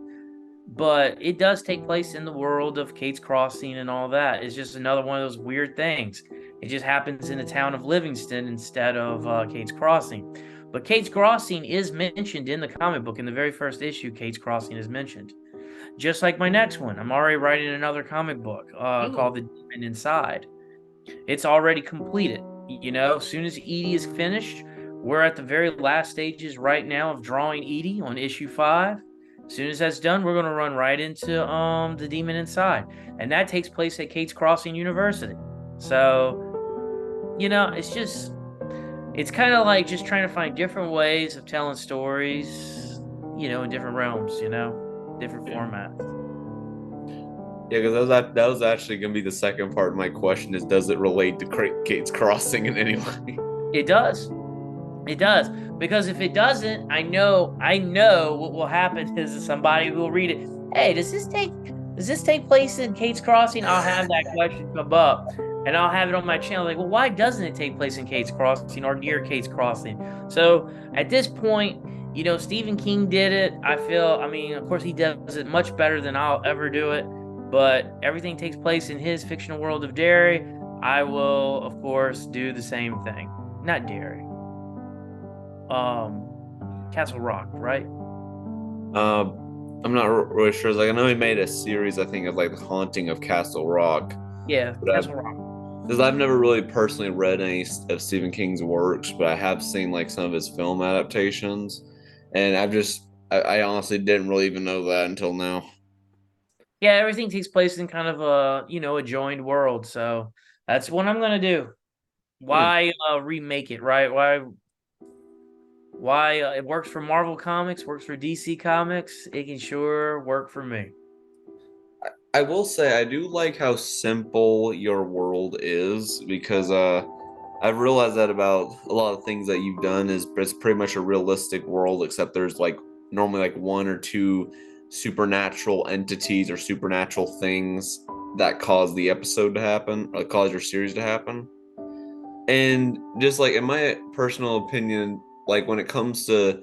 but it does take place in the world of Cate's Crossing and all that. It's just another one of those weird things. It just happens in the town of Livingston instead of Cate's Crossing. But Cate's Crossing is mentioned in the comic book. In the very first issue, Cate's Crossing is mentioned. Just like my next one. I'm already writing another comic book called The Demon Inside. It's already completed. As soon as Edie is finished, we're at the very last stages right now of drawing Edie on issue 5. As soon as that's done, we're going to run right into The Demon Inside. And that takes place at Cate's Crossing University. So, it's kind of like just trying to find different ways of telling stories, in different realms, different formats. Yeah, because that was actually going to be the second part of my question is, does it relate to Cate's Crossing in any way? It does. It does. Because if it doesn't, I know what will happen is somebody will read it. Hey, does this take place in Cate's Crossing? I'll have that question come up. And I'll have it on my channel. Like, well, why doesn't it take place in Cate's Crossing or near Cate's Crossing? So at this point, Stephen King did it. Of course, he does it much better than I'll ever do it. But everything takes place in his fictional world of Derry. I will, of course, do the same thing. Not Derry. Castle Rock, right? I'm not really sure. I know he made a series, I think, of The Haunting of Castle Rock. Yeah, Castle Rock. Because I've never really personally read any of Stephen King's works, but I have seen some of his film adaptations, and I honestly didn't really even know that until now. Yeah, everything takes place in kind of a joined world, so that's what I'm gonna do. Why remake it, right? Why it works for Marvel Comics, works for DC Comics, it can sure work for me. I will say I do like how simple your world is, because I've realized that about a lot of things that you've done is it's pretty much a realistic world, except there's normally 1 or 2 supernatural entities or supernatural things that cause the episode to happen or cause your series to happen. And just in my personal opinion, when it comes to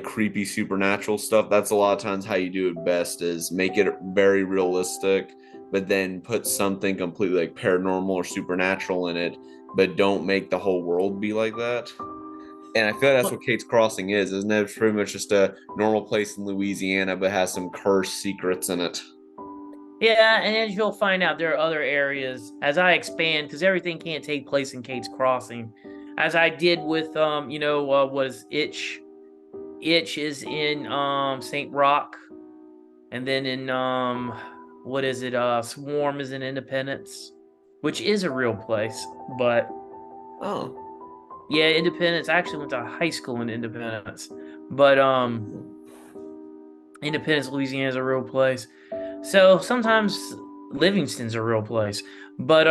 creepy supernatural stuff, that's a lot of times how you do it best, is make it very realistic, but then put something completely paranormal or supernatural in it, but don't make the whole world be like that. And I feel like that's what Cate's Crossing is, isn't it? It's pretty much just a normal place in Louisiana, but has some cursed secrets in it. Yeah, and as you'll find out, there are other areas as I expand, because everything can't take place in Cate's Crossing, as I did with was Itch. Itch is in St. Rock, and then in Swarm is in Independence, which is a real place. But yeah, Independence. I actually went to high school in Independence, but Independence, Louisiana is a real place. So sometimes Livingston's a real place. But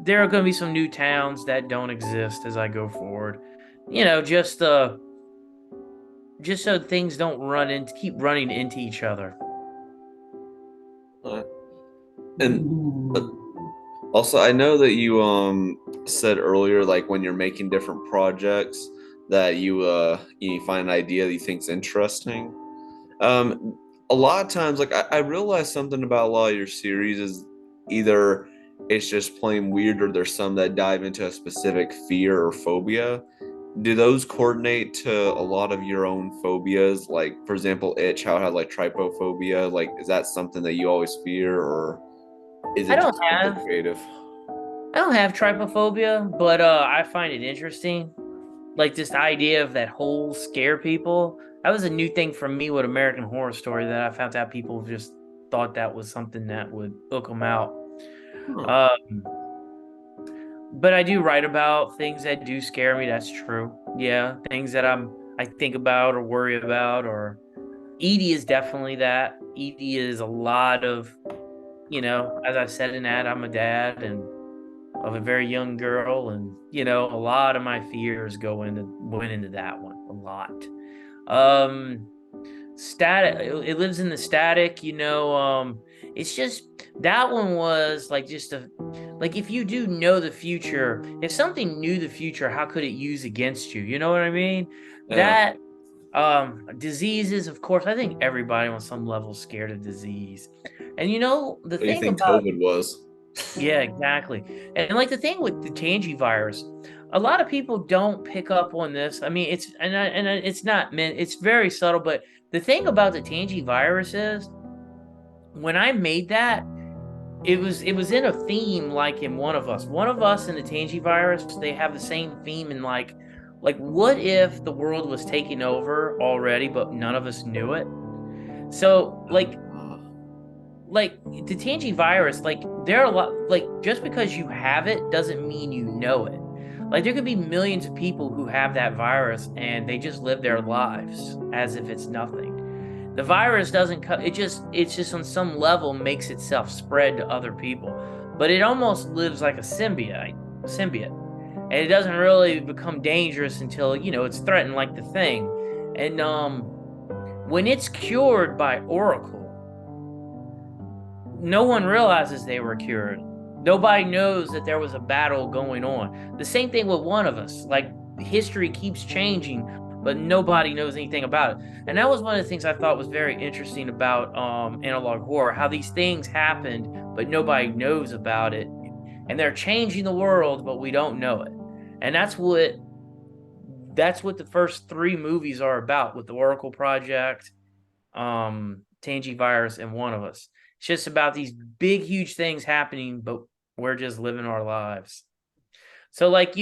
there are going to be some new towns that don't exist as I go forward. You know, just so things don't keep running into each other. Uh, and also, I know that you said earlier, like when you're making different projects, that you find an idea that you think's interesting. A lot of times, like I realize something about a lot of your series is either it's just plain weird or there's some that dive into a specific fear or phobia. Do those coordinate to a lot of your own phobias? Like, for example, Itch, how it had like trypophobia. Like, is that something that you always fear, or is I it don't just something have creative? I don't have trypophobia, but I find it interesting. Like this idea of that whole scare people. That was a new thing for me with American Horror Story that I found out people just thought that was something that would hook them out. Huh. Um, but I do write about things that do scare me. That's true. Yeah, things that I think about or worry about. Or Edie is definitely that. Edie is a lot of, as I said in that, I'm a dad and of a very young girl, and a lot of my fears went into that one a lot. Um, Static. It lives in the static. It's just that one was like just a like if you do know the future, if something knew the future, how could it use against you? You know what I mean? Yeah. That diseases, of course, I think everybody on some level is scared of disease. And the What do you thing think about COVID was? yeah, exactly. And like the thing with the Tangi virus, a lot of people don't pick up on this. I mean, it's not meant. It's very subtle, but the thing about the Tangi virus is when I made that, it was in a theme like in One of Us. One of Us and the Tangi virus, they have the same theme in like what if the world was taking over already, but none of us knew it? So like the Tangi virus, like there are a lot, like just because you have it doesn't mean you know it. Like there could be millions of people who have that virus and they just live their lives as if it's nothing. The virus doesn't cut it's just on some level makes itself spread to other people, but it almost lives like a symbiote. And it doesn't really become dangerous until, it's threatened like the thing. And when it's cured by Oracle, no one realizes they were cured. Nobody knows that there was a battle going on. The same thing with One of Us. Like history keeps changing, but nobody knows anything about it. And that was one of the things I thought was very interesting about analog horror, how these things happened, but nobody knows about it. And they're changing the world, but we don't know it. And that's what the first three movies are about with the Oracle Project, Tangi Virus, and One of Us. It's just about these big, huge things happening, but we're just living our lives. So, like,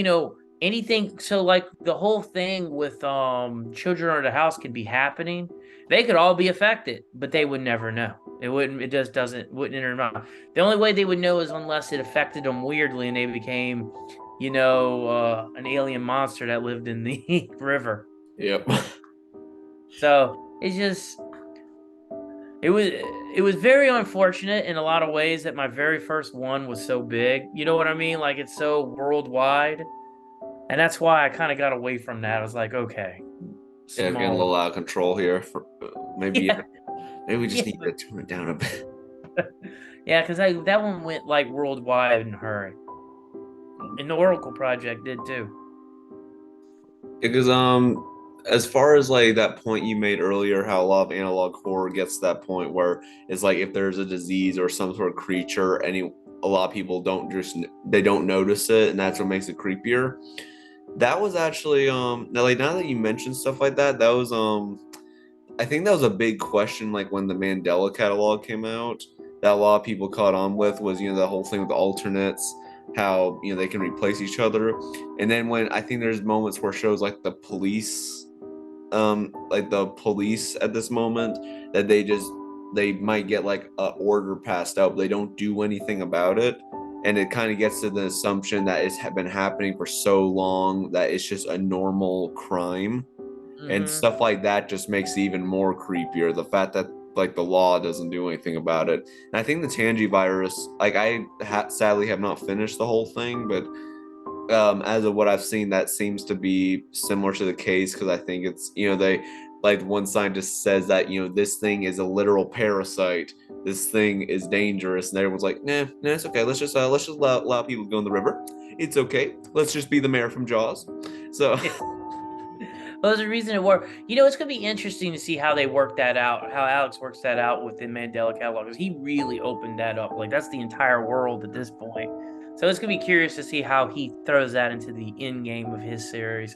anything. So, like, the whole thing with children under the house can be happening. They could all be affected, but they would never know. It wouldn't. It just doesn't. Wouldn't enter their mind. The only way they would know is unless it affected them weirdly and they became, an alien monster that lived in the river. Yep. So it's just it was very unfortunate in a lot of ways that my very first one was so big. You know what I mean? Like it's so worldwide. And that's why I kind of got away from that. I was like, okay, Yeah, getting a smaller. little out of control here. For maybe Yeah. maybe we just Yeah. need to tone it down a bit. Yeah, because that one went like worldwide in a hurry. And the Oracle Project did too. Because as far as like that point you made earlier, how a lot of analog horror gets to that point where it's like if there's a disease or some sort of creature, a lot of people they don't notice it, and that's what makes it creepier. That was actually now that you mentioned stuff like that, that was I think that was a big question like when the Mandela catalog came out that a lot of people caught on with was the whole thing with the alternates, how they can replace each other. And then when I think there's moments where shows like the police at this moment that they might get like a order passed out, but they don't do anything about it. And it kind of gets to the assumption that it's been happening for so long that it's just a normal crime, and Mm-hmm. stuff like that just makes it even more creepier. The fact that like the law doesn't do anything about it. And I think the Tangi virus, like sadly have not finished the whole thing, but as of what I've seen, that seems to be similar to the case because I think it's they like one scientist says that this thing is a literal parasite. This thing is dangerous, and everyone's like, nah, it's okay. Let's just allow people to go in the river. It's okay. Let's just be the mayor from Jaws. So Well, there's a reason it worked. It's going to be interesting to see how they work that out, how Alex works that out within Mandela Catalog, because he really opened that up. Like, that's the entire world at this point. So it's going to be curious to see how he throws that into the end game of his series.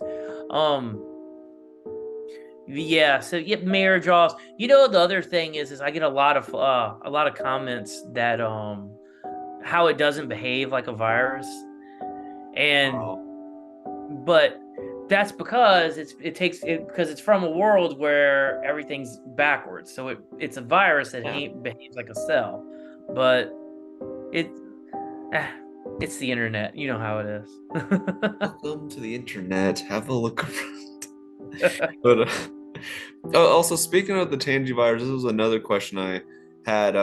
Yeah, so Mayor Jaws. The other thing is I get a lot of comments that how it doesn't behave like a virus. And but that's because because it's from a world where everything's backwards. So it's a virus that behaves like a cell. But it's the internet. You know how it is. welcome to the internet. Have a look around. But also speaking of the Tangi virus, this was another question I had.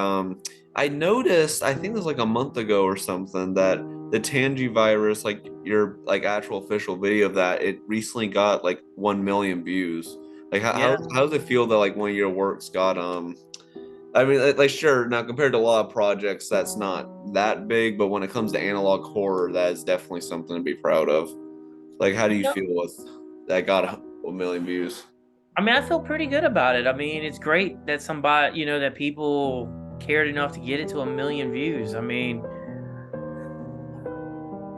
I noticed, I think it was like a month ago or something, that the Tangi virus, like your like actual official video of that, it recently got like 1 million views. Like how does it feel that like one of your works got I mean like sure now compared to a lot of projects that's not that big, but when it comes to analog horror, that is definitely something to be proud of. Like how do you feel with that got a million views? I mean, I feel pretty good about it. I mean, it's great that that people cared enough to get it to 1 million views. I mean,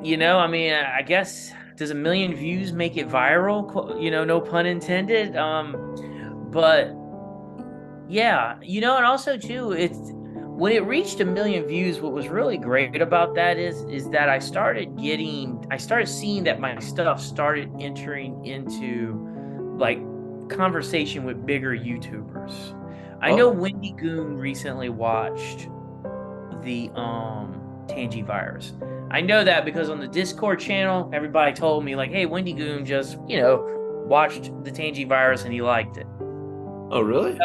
I guess, does 1 million views make it viral? No pun intended. But yeah, and also too, it's when it reached 1 million views, what was really great about that is that I started seeing that my stuff started entering into like conversation with bigger YouTubers. I know Wendy Goon recently watched the Tangi virus. I know that because on the Discord channel, everybody told me like, "Hey, Wendy Goon just watched the Tangi virus and he liked it." Oh, really?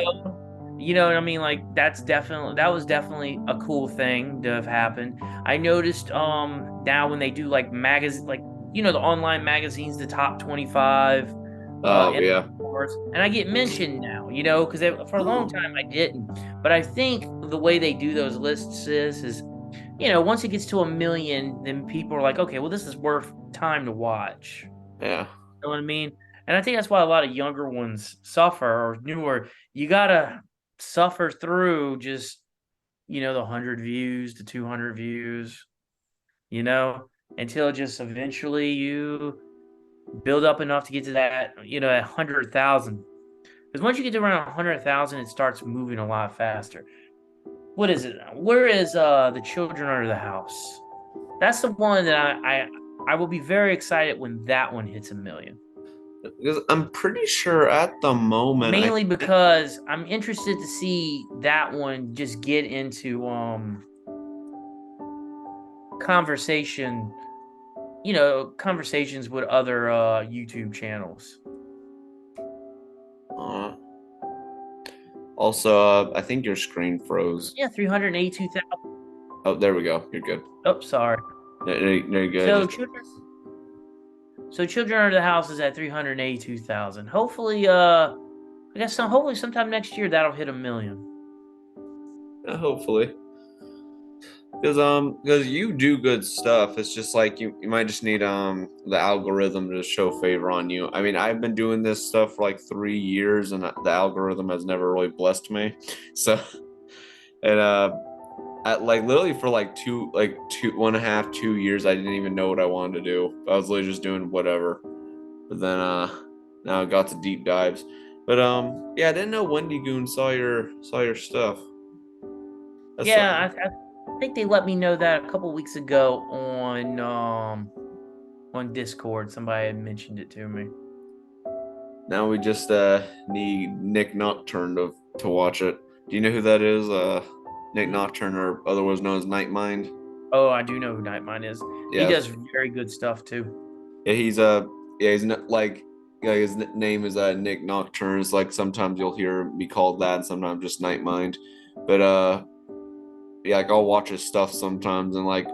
You know what I mean? Like that was definitely a cool thing to have happened. I noticed now when they do like magazine, like the online magazines, the top 25 Yeah. and I get mentioned now, because for a long time I didn't. But I think the way they do those lists is once it gets to 1 million, then people are like, okay, well, this is worth time to watch. Yeah. You know what I mean? And I think that's why a lot of younger ones suffer, or newer. You gotta suffer through just the 100 views, the 200 views, until just eventually you build up enough to get to that 100,000. Because once you get to around 100,000, it starts moving a lot faster. What is it? Where is the Children Under the House? That's the one that I will be very excited when that one hits 1 million. Because I'm pretty sure at the moment, Mainly because I'm interested to see that one just get into conversations with other YouTube channels. Also, I think your screen froze. Yeah, 382,000. Oh, there we go. You're good. Oh, sorry. No, you're good. So Children Under the House is at 382,000. Hopefully, hopefully sometime next year that'll hit 1 million. Hopefully. Because you do good stuff. It's just like you might just need the algorithm to show favor on you. I mean, I've been doing this stuff for like 3 years, and the algorithm has never really blessed me. So, and like literally for like 1.5, 2 years, I didn't even know what I wanted to do. I was literally just doing whatever. But then now I got to deep dives. But yeah, I didn't know Wendy Goon saw your stuff. I think they let me know that a couple weeks ago on Discord. Somebody had mentioned it to me. Now we just need Nick Nocturne to watch it. Do you know who that is? Nick Nocturne, or otherwise known as Nightmind. Oh, I do know who Nightmind is. Yeah. He does very good stuff too. Yeah, he's not like yeah, his name is Nick Nocturne. It's like sometimes you'll hear me called that, and sometimes just Night Mind. But yeah, like I'll watch his stuff sometimes, and like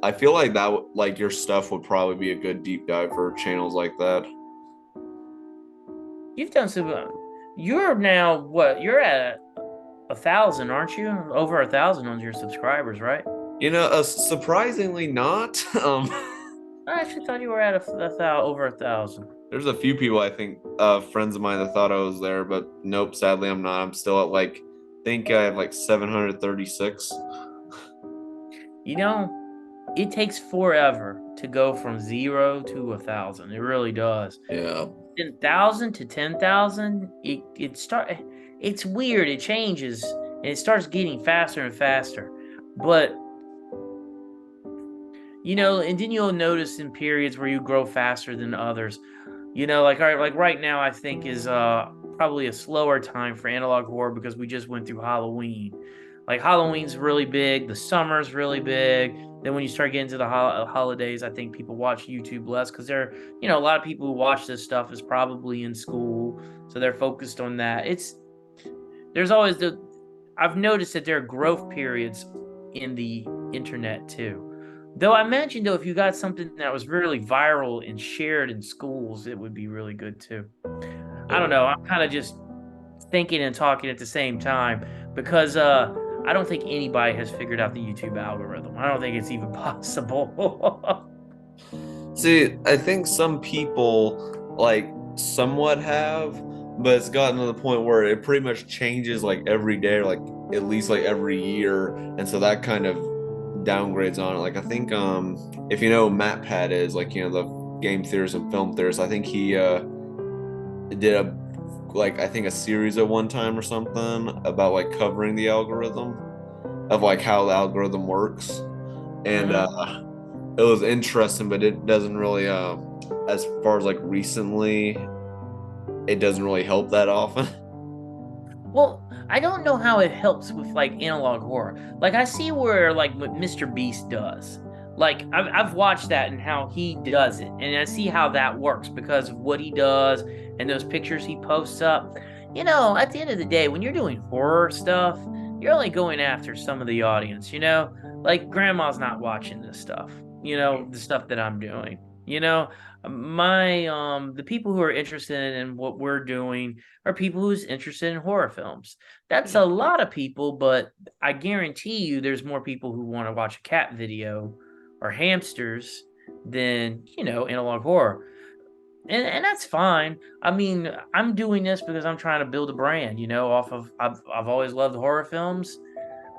I feel like like your stuff would probably be a good deep dive for channels like that. You've done some. You're now what? You're at 1,000, aren't you? Over 1,000 on your subscribers, right? Surprisingly not. I actually thought you were at over 1,000. There's a few people I think friends of mine that thought I was there, but nope. Sadly, I'm not. I'm still at like I think I have like 736. You know, it takes forever to go from 0 to 1,000. It really does. Yeah. 10,000 to 10,000, it's weird. It changes and it starts getting faster and faster. But and then you'll notice in periods where you grow faster than others. Like right now I think is probably a slower time for analog horror because we just went through Halloween. Like Halloween's really big, the summer's really big. Then when you start getting to the holidays, I think people watch YouTube less because a lot of people who watch this stuff is probably in school, so they're focused on that. There's always I've noticed that there are growth periods in the internet too. Though I imagine if you got something that was really viral and shared in schools, it would be really good too. I don't know. I'm kind of just thinking and talking at the same time because I don't think anybody has figured out the YouTube algorithm. I don't think it's even possible. See, I think some people like somewhat have, but it's gotten to the point where it pretty much changes like every day, or like at least like every year, and so that kind of downgrades on it. Like I think if you know MatPat is like the game theorist and film theorist, I think he did I think a series at one time or something about like covering the algorithm of like how the algorithm works, and it was interesting, but it doesn't really as far as like recently, it doesn't really help that often. Well, I don't know how it helps with like analog horror. Like I see where like what Mr. Beast does. Like I've watched that and how he does it, and I see how that works because of what he does and those pictures he posts up. At the end of the day, when you're doing horror stuff, you're only going after some of the audience. Like grandma's not watching this stuff. The stuff that I'm doing. The people who are interested in what we're doing are people who's interested in horror films. That's a lot of people, but I guarantee you there's more people who want to watch a cat video or hamsters than, analog horror. And that's fine. I mean, I'm doing this because I'm trying to build a brand, off of I've always loved horror films.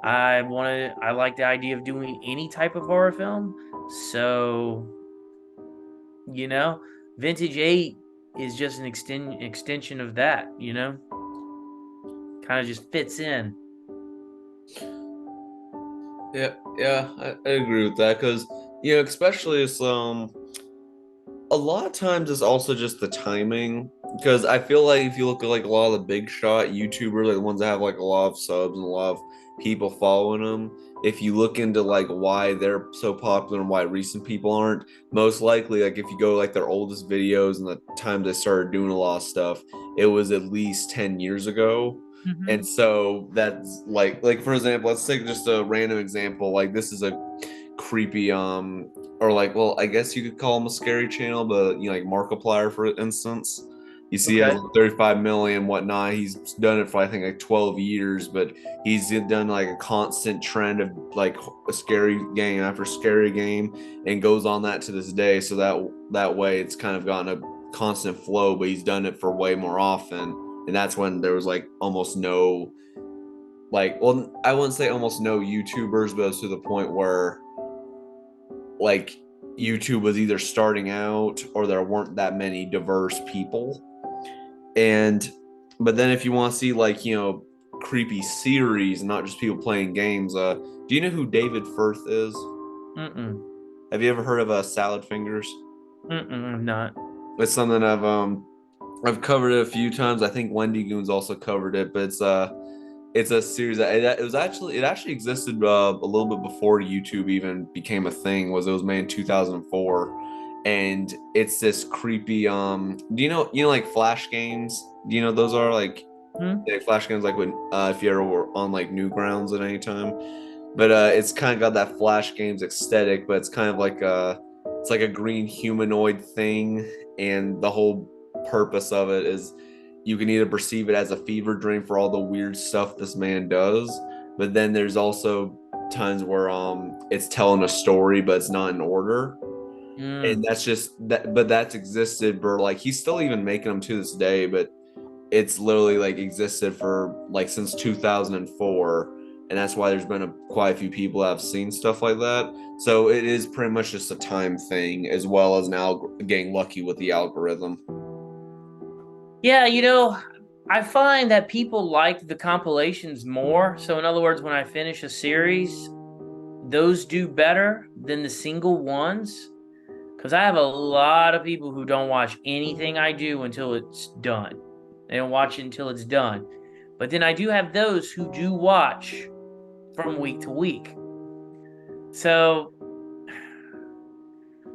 I like the idea of doing any type of horror film. So, you know, vintageeight is just an extension of that, kind of just fits in. Yeah, I agree with that because especially some a lot of times it's also just the timing because I feel like if you look at like a lot of the big shot YouTubers, like the ones that have like a lot of subs and a lot of people following them, if you look into like why they're so popular and why recent people aren't, most likely like if you go like their oldest videos and the time they started doing a lot of stuff, it was at least 10 years ago. Mm-hmm. And so that's like for example, let's take just a random example. Like this is a creepy or like, well, I guess you could call him a scary channel, but like Markiplier, for instance, you see he has like 35 million, whatnot. He's done it for I think like 12 years, but he's done like a constant trend of like a scary game after scary game, and goes on that to this day. So that way, it's kind of gotten a constant flow. But he's done it for way more often, and that's when there was like almost no, like, well, I wouldn't say almost no YouTubers, but it's to the point where like YouTube was either starting out or there weren't that many diverse people. And but then if you want to see like, creepy series, not just people playing games, do you know who David Firth is? Mm-mm. Have you ever heard of Salad Fingers? Mm-mm, I'm not. It's something I've covered it a few times. I think Wendy Goons also covered it, but it's a series that it actually existed a little bit before YouTube even became a thing. It was made in 2004, and it's this creepy. Do you know like flash games? Do you know those are Hmm? like flash games like when if you ever were on like Newgrounds at any time? But it's kind of got that flash games aesthetic, but it's kind of like a green humanoid thing, and the whole purpose of it is you can either perceive it as a fever dream for all the weird stuff this man does, but then there's also times where it's telling a story but it's not in order. And Mm. that's just that, but that's existed for like he's still even making them to this day, but it's literally like existed for like since 2004, and that's why there's been quite a few people that have seen stuff like that. So it is pretty much just a time thing as well as now getting lucky with the algorithm. Yeah, I find that people like the compilations more. So, in other words, when I finish a series, those do better than the single ones. Because I have a lot of people who don't watch anything I do until it's done. They don't watch it until it's done. But then I do have those who do watch from week to week. So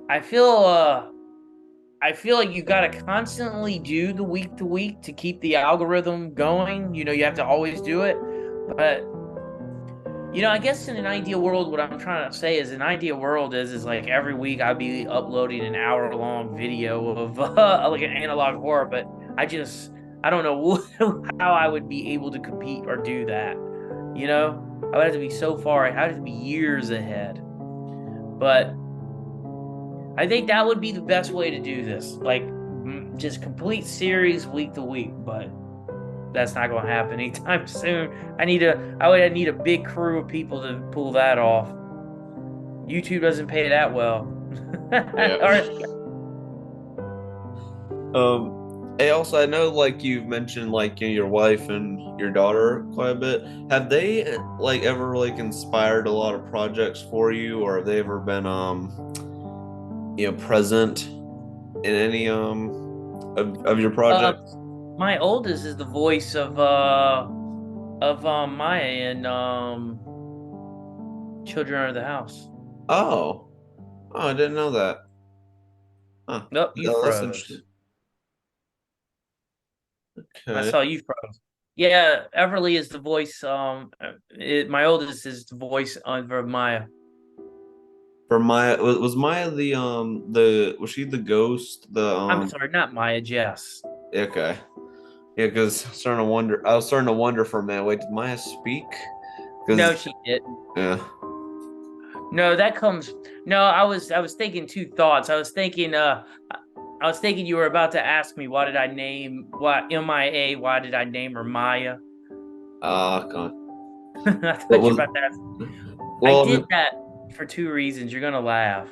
I feel I feel like you got to constantly do the week to week to keep the algorithm going. You have to always do it. But I guess in an ideal world, what I'm trying to say is an ideal world is like every week I'd be uploading an hour long video of like an analog horror, but I just I don't know how I would be able to compete or do that. I would have to be so far. I would have to be years ahead. But I think that would be the best way to do this, like just complete series week to week. But that's not going to happen anytime soon. I would need a big crew of people to pull that off. YouTube doesn't pay that well. Yeah. Or, Hey, also, I know like you've mentioned like your wife and your daughter quite a bit. Have they like ever like inspired a lot of projects for you, or have they ever been present in any of your uh, projects? my oldest is the voice of Maya in Children of the House. Oh, oh, I didn't know that. Huh. Nope, you Oh, that's interesting. froze. I Okay. saw you froze. Yeah, Everly is the voice. My oldest is the voice of Maya. For Maya, was Maya the was she the ghost? The I'm sorry, not Maya. Jess. okay. Yeah, because I was starting to wonder for a minute. Wait, did Maya speak? Because No, she didn't. yeah. No, that comes. No, I was thinking two thoughts. I was thinking you were about to ask me why did I name what MIA? Why did I name her Maya? God. I What thought you was? were about to ask. I Well, I did mean, that for two reasons. You're gonna laugh.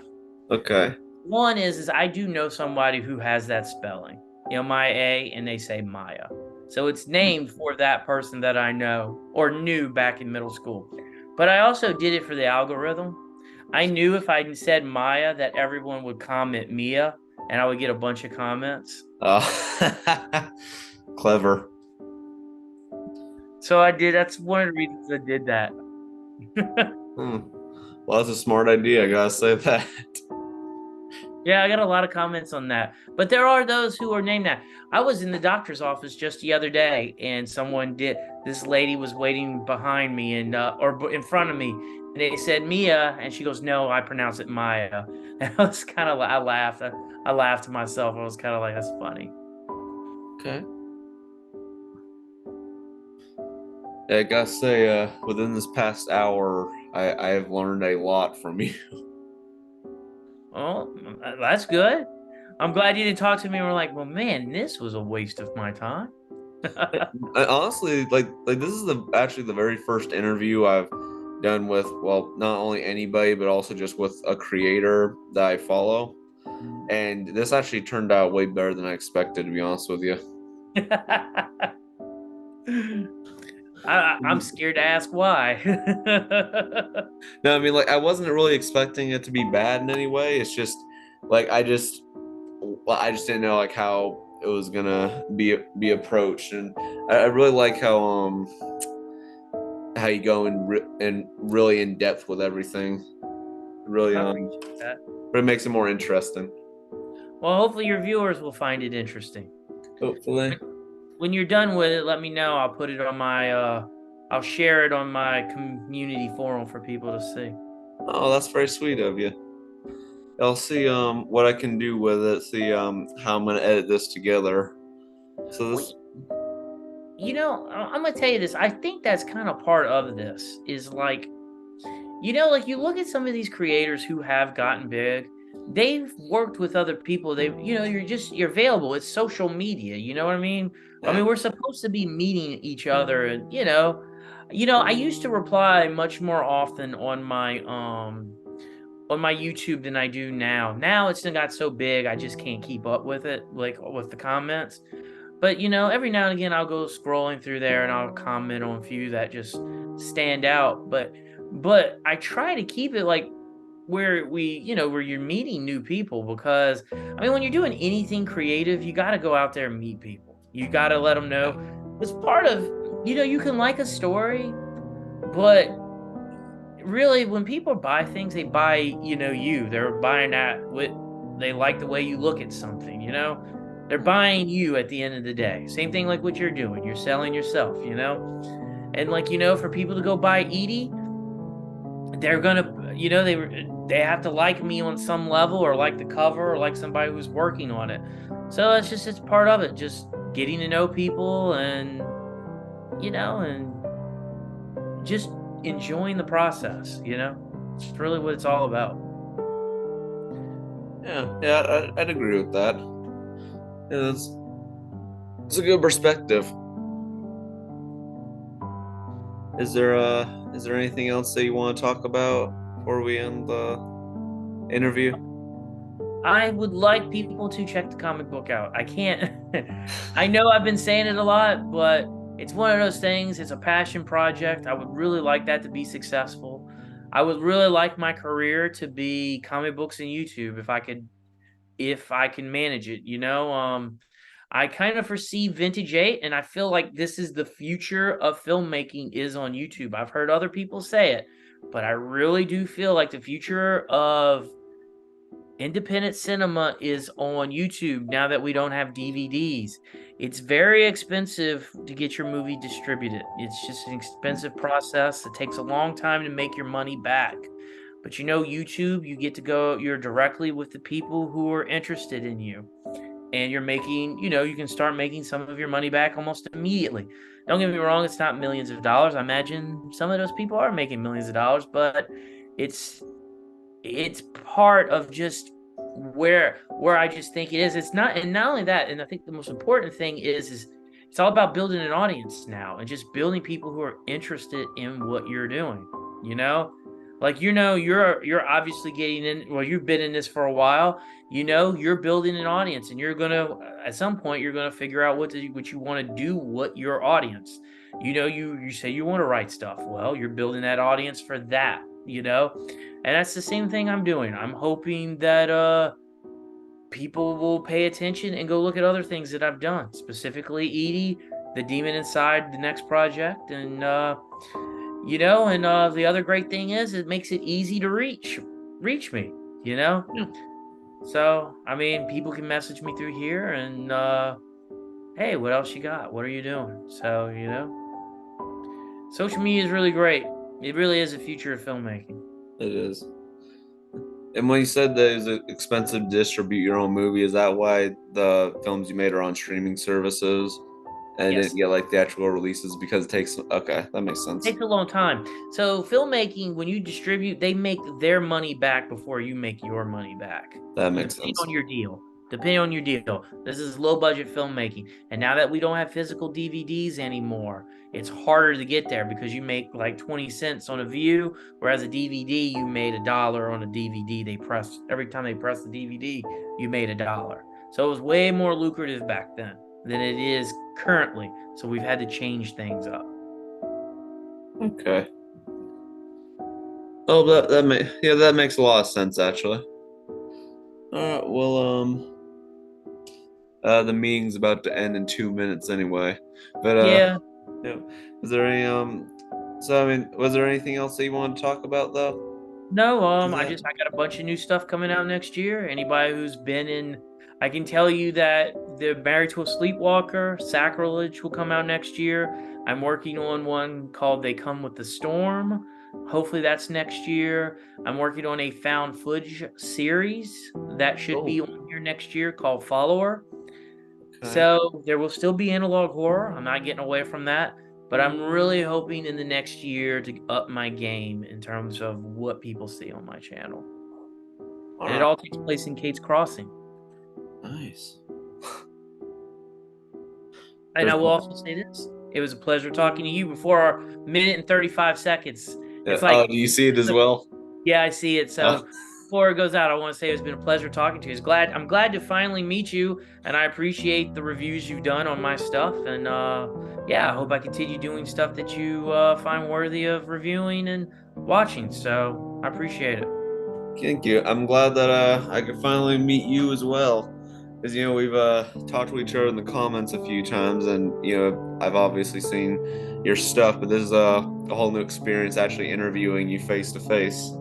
okay. One is I do know somebody who has that spelling, MIA, and they say Maya. So it's named for that person that I know or knew back in middle school. But I also did it for the algorithm. I knew if I said Maya that everyone would comment Mia and I would get a bunch of comments. Clever. So I did. That's one of the reasons I did that. Hmm. Well, that's a smart idea. I gotta say that. Yeah, I got a lot of comments on that. But there are those who are named that. I was in the doctor's office just the other day and this lady was waiting behind me or in front of me and they said Mia and she goes, "No, I pronounce it Maya." And I was kind of I laughed. I laughed to myself. I was kind of like, "That's funny." Okay. Yeah, I gotta say, within this past hour, I have learned a lot from you. Well, that's good. I'm glad you didn't talk to me and were like, "Well, man, this was a waste of my time." I honestly, like this is actually the very first interview I've done with, well, not only anybody, but also just with a creator that I follow. And this actually turned out way better than I expected, to be honest with you. I'm scared to ask why. No, I mean, like, I wasn't really expecting it to be bad in any way. It's just, like, well, I just didn't know, like, how it was gonna be approached. And I really like how you go and really in depth with everything. Really, I appreciate that. but it makes it more interesting. Well, hopefully your viewers will find it interesting. Hopefully. When you're done with it, let me know. I'll put it on my I'll share it on my community forum for people to see. Oh, that's very sweet of you. I'll see what I can do with it. See how I'm gonna edit this together. So Well, this, I'm gonna tell you this. I think that's kind of part of this is like, like you look at some of these creators who have gotten big, they've worked with other people. You're available. It's social media. You know what I mean? I yeah, mean, we're supposed to be meeting each other, and I used to reply much more often on my YouTube than I do now. Now it's got so big, I just can't keep up with it, like with the comments. But every now and again, I'll go scrolling through there and I'll comment on a few that just stand out. But I try to keep it like where you're meeting new people, because I mean, when you're doing anything creative, you got to go out there and meet people. You got to let them know. It's part of, you can like a story, but really when people buy things, they buy, they're buying that with, they like the way you look at something. They're buying you at the end of the day. Same thing like what you're doing. You're selling yourself. And like, for people to go buy Edie, they're gonna, they have to like me on some level, or like the cover, or like somebody who's working on it. So it's part of it, just getting to know people, and just enjoying the process. It's really what it's all about. I'd agree with that. Yeah, it's a good perspective. Is there anything else that you want to talk about before we end the interview? I would like people to check the comic book out. I can't. I know I've been saying it a lot, but it's one of those things. It's a passion project. I would really like that to be successful. I would really like my career to be comic books and YouTube, if I can manage it. I kind of foresee vintageeight, and I feel like this is the future of filmmaking is on YouTube. I've heard other people say it, but I really do feel like the future of independent cinema is on YouTube now that we don't have DVDs. It's very expensive to get your movie distributed. It's just an expensive process. It takes a long time to make your money back. But YouTube, you get to go, you're directly with the people who are interested in you. And you're making, you can start making some of your money back almost immediately. Don't get me wrong, it's not millions of dollars. I imagine some of those people are making millions of dollars, but it's it's part of just where I just think it is. It's not, and not only that, and I think the most important thing is it's all about building an audience now, and just building people who are interested in what you're doing. You know, like you're obviously getting in. Well, you've been in this for a while. You're building an audience, and you're gonna at some point you're gonna figure out what you want to do. What your audience. You say you want to write stuff. Well, you're building that audience for that. And that's the same thing I'm doing. I'm hoping that people will pay attention and go look at other things that I've done, specifically Edie, the Demon Inside, the next project, and the other great thing is it makes it easy to reach me. You know, Yeah. so I mean, people can message me through here and hey, what else you got? What are you doing? So social media is really great. It really is the future of filmmaking. It is. And when you said that it's expensive to distribute your own movie, is that why the films you made are on streaming services and Yes. didn't get like theatrical releases because it takes? Okay, that makes sense. Takes a long time. So filmmaking, when you distribute, they make their money back before you make your money back. That makes Depending sense. on your deal. Depending on your deal. This is low budget filmmaking. And now that we don't have physical DVDs anymore, it's harder to get there because you make like 20 cents on a view, whereas a DVD, you made $1 on a DVD. Every time they press the DVD, you made $1. So it was way more lucrative back then than it is currently. So we've had to change things up. Okay. Oh, that makes a lot of sense actually. All right. Well, the meeting's about to end in 2 minutes anyway. But Yeah. yeah. Is there any So I mean, was there anything else that you wanted to talk about though? No, Is I that got a bunch of new stuff coming out next year. Anybody who's been in, I can tell you that the Married to a Sleepwalker, Sacrilege will come out next year. I'm working on one called They Come with the Storm. Hopefully that's next year. I'm working on a found footage series that should be on Oh, here next year called Follower. okay. So there will still be analog horror. I'm not getting away from that. But I'm really hoping in the next year to up my game in terms of what people see on my channel. All And it right. all takes place in Kate's Crossing. Nice. And There's I will also say this. It was a pleasure talking to you before our minute and 35 seconds. yeah. It's like, Oh, do you see it as well? yeah, I see it. Oh, So before it goes out, I want to say it's been a pleasure talking to you. I'm glad to finally meet you, and I appreciate the reviews you've done on my stuff. And yeah, I hope I continue doing stuff that you find worthy of reviewing and watching. So I appreciate it. thank you. I'm glad that I could finally meet you as well. Because we've talked to each other in the comments a few times, and I've obviously seen your stuff, but this is a whole new experience actually interviewing you face to face.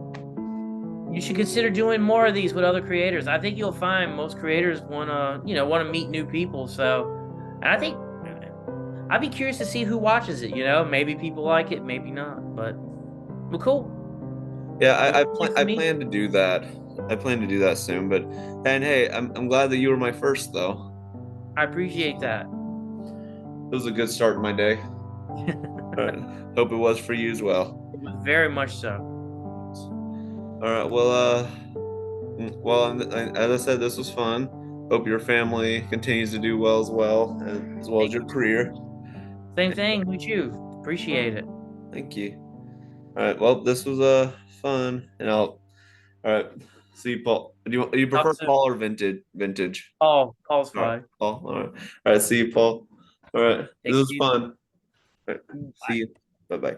You should consider doing more of these with other creators. I think you'll find most creators want to meet new people. So, and I think I'd be curious to see who watches it. Maybe people like it, maybe not. But well, cool. Yeah, Well, I that's plan it for I me. plan to do that. I plan to do that soon. But and hey, I'm glad that you were my first though. I appreciate that. It was a good start to my day. All right. Hope it was for you as well. Very much so. All right. Well, as I said, this was fun. Hope your family continues to do well and as well as Thank your you so career. much. Same thing with you. Appreciate it. Thank you. All right. Well, this was fun, and I'll. All right. See you, Paul. Do you Talk prefer soon. Paul or vintage? Vintage. Call's All right, fine. Paul. All right. All right. See you, Paul. All right. This Take it was easy. fun. All right. See Bye. you. Bye bye.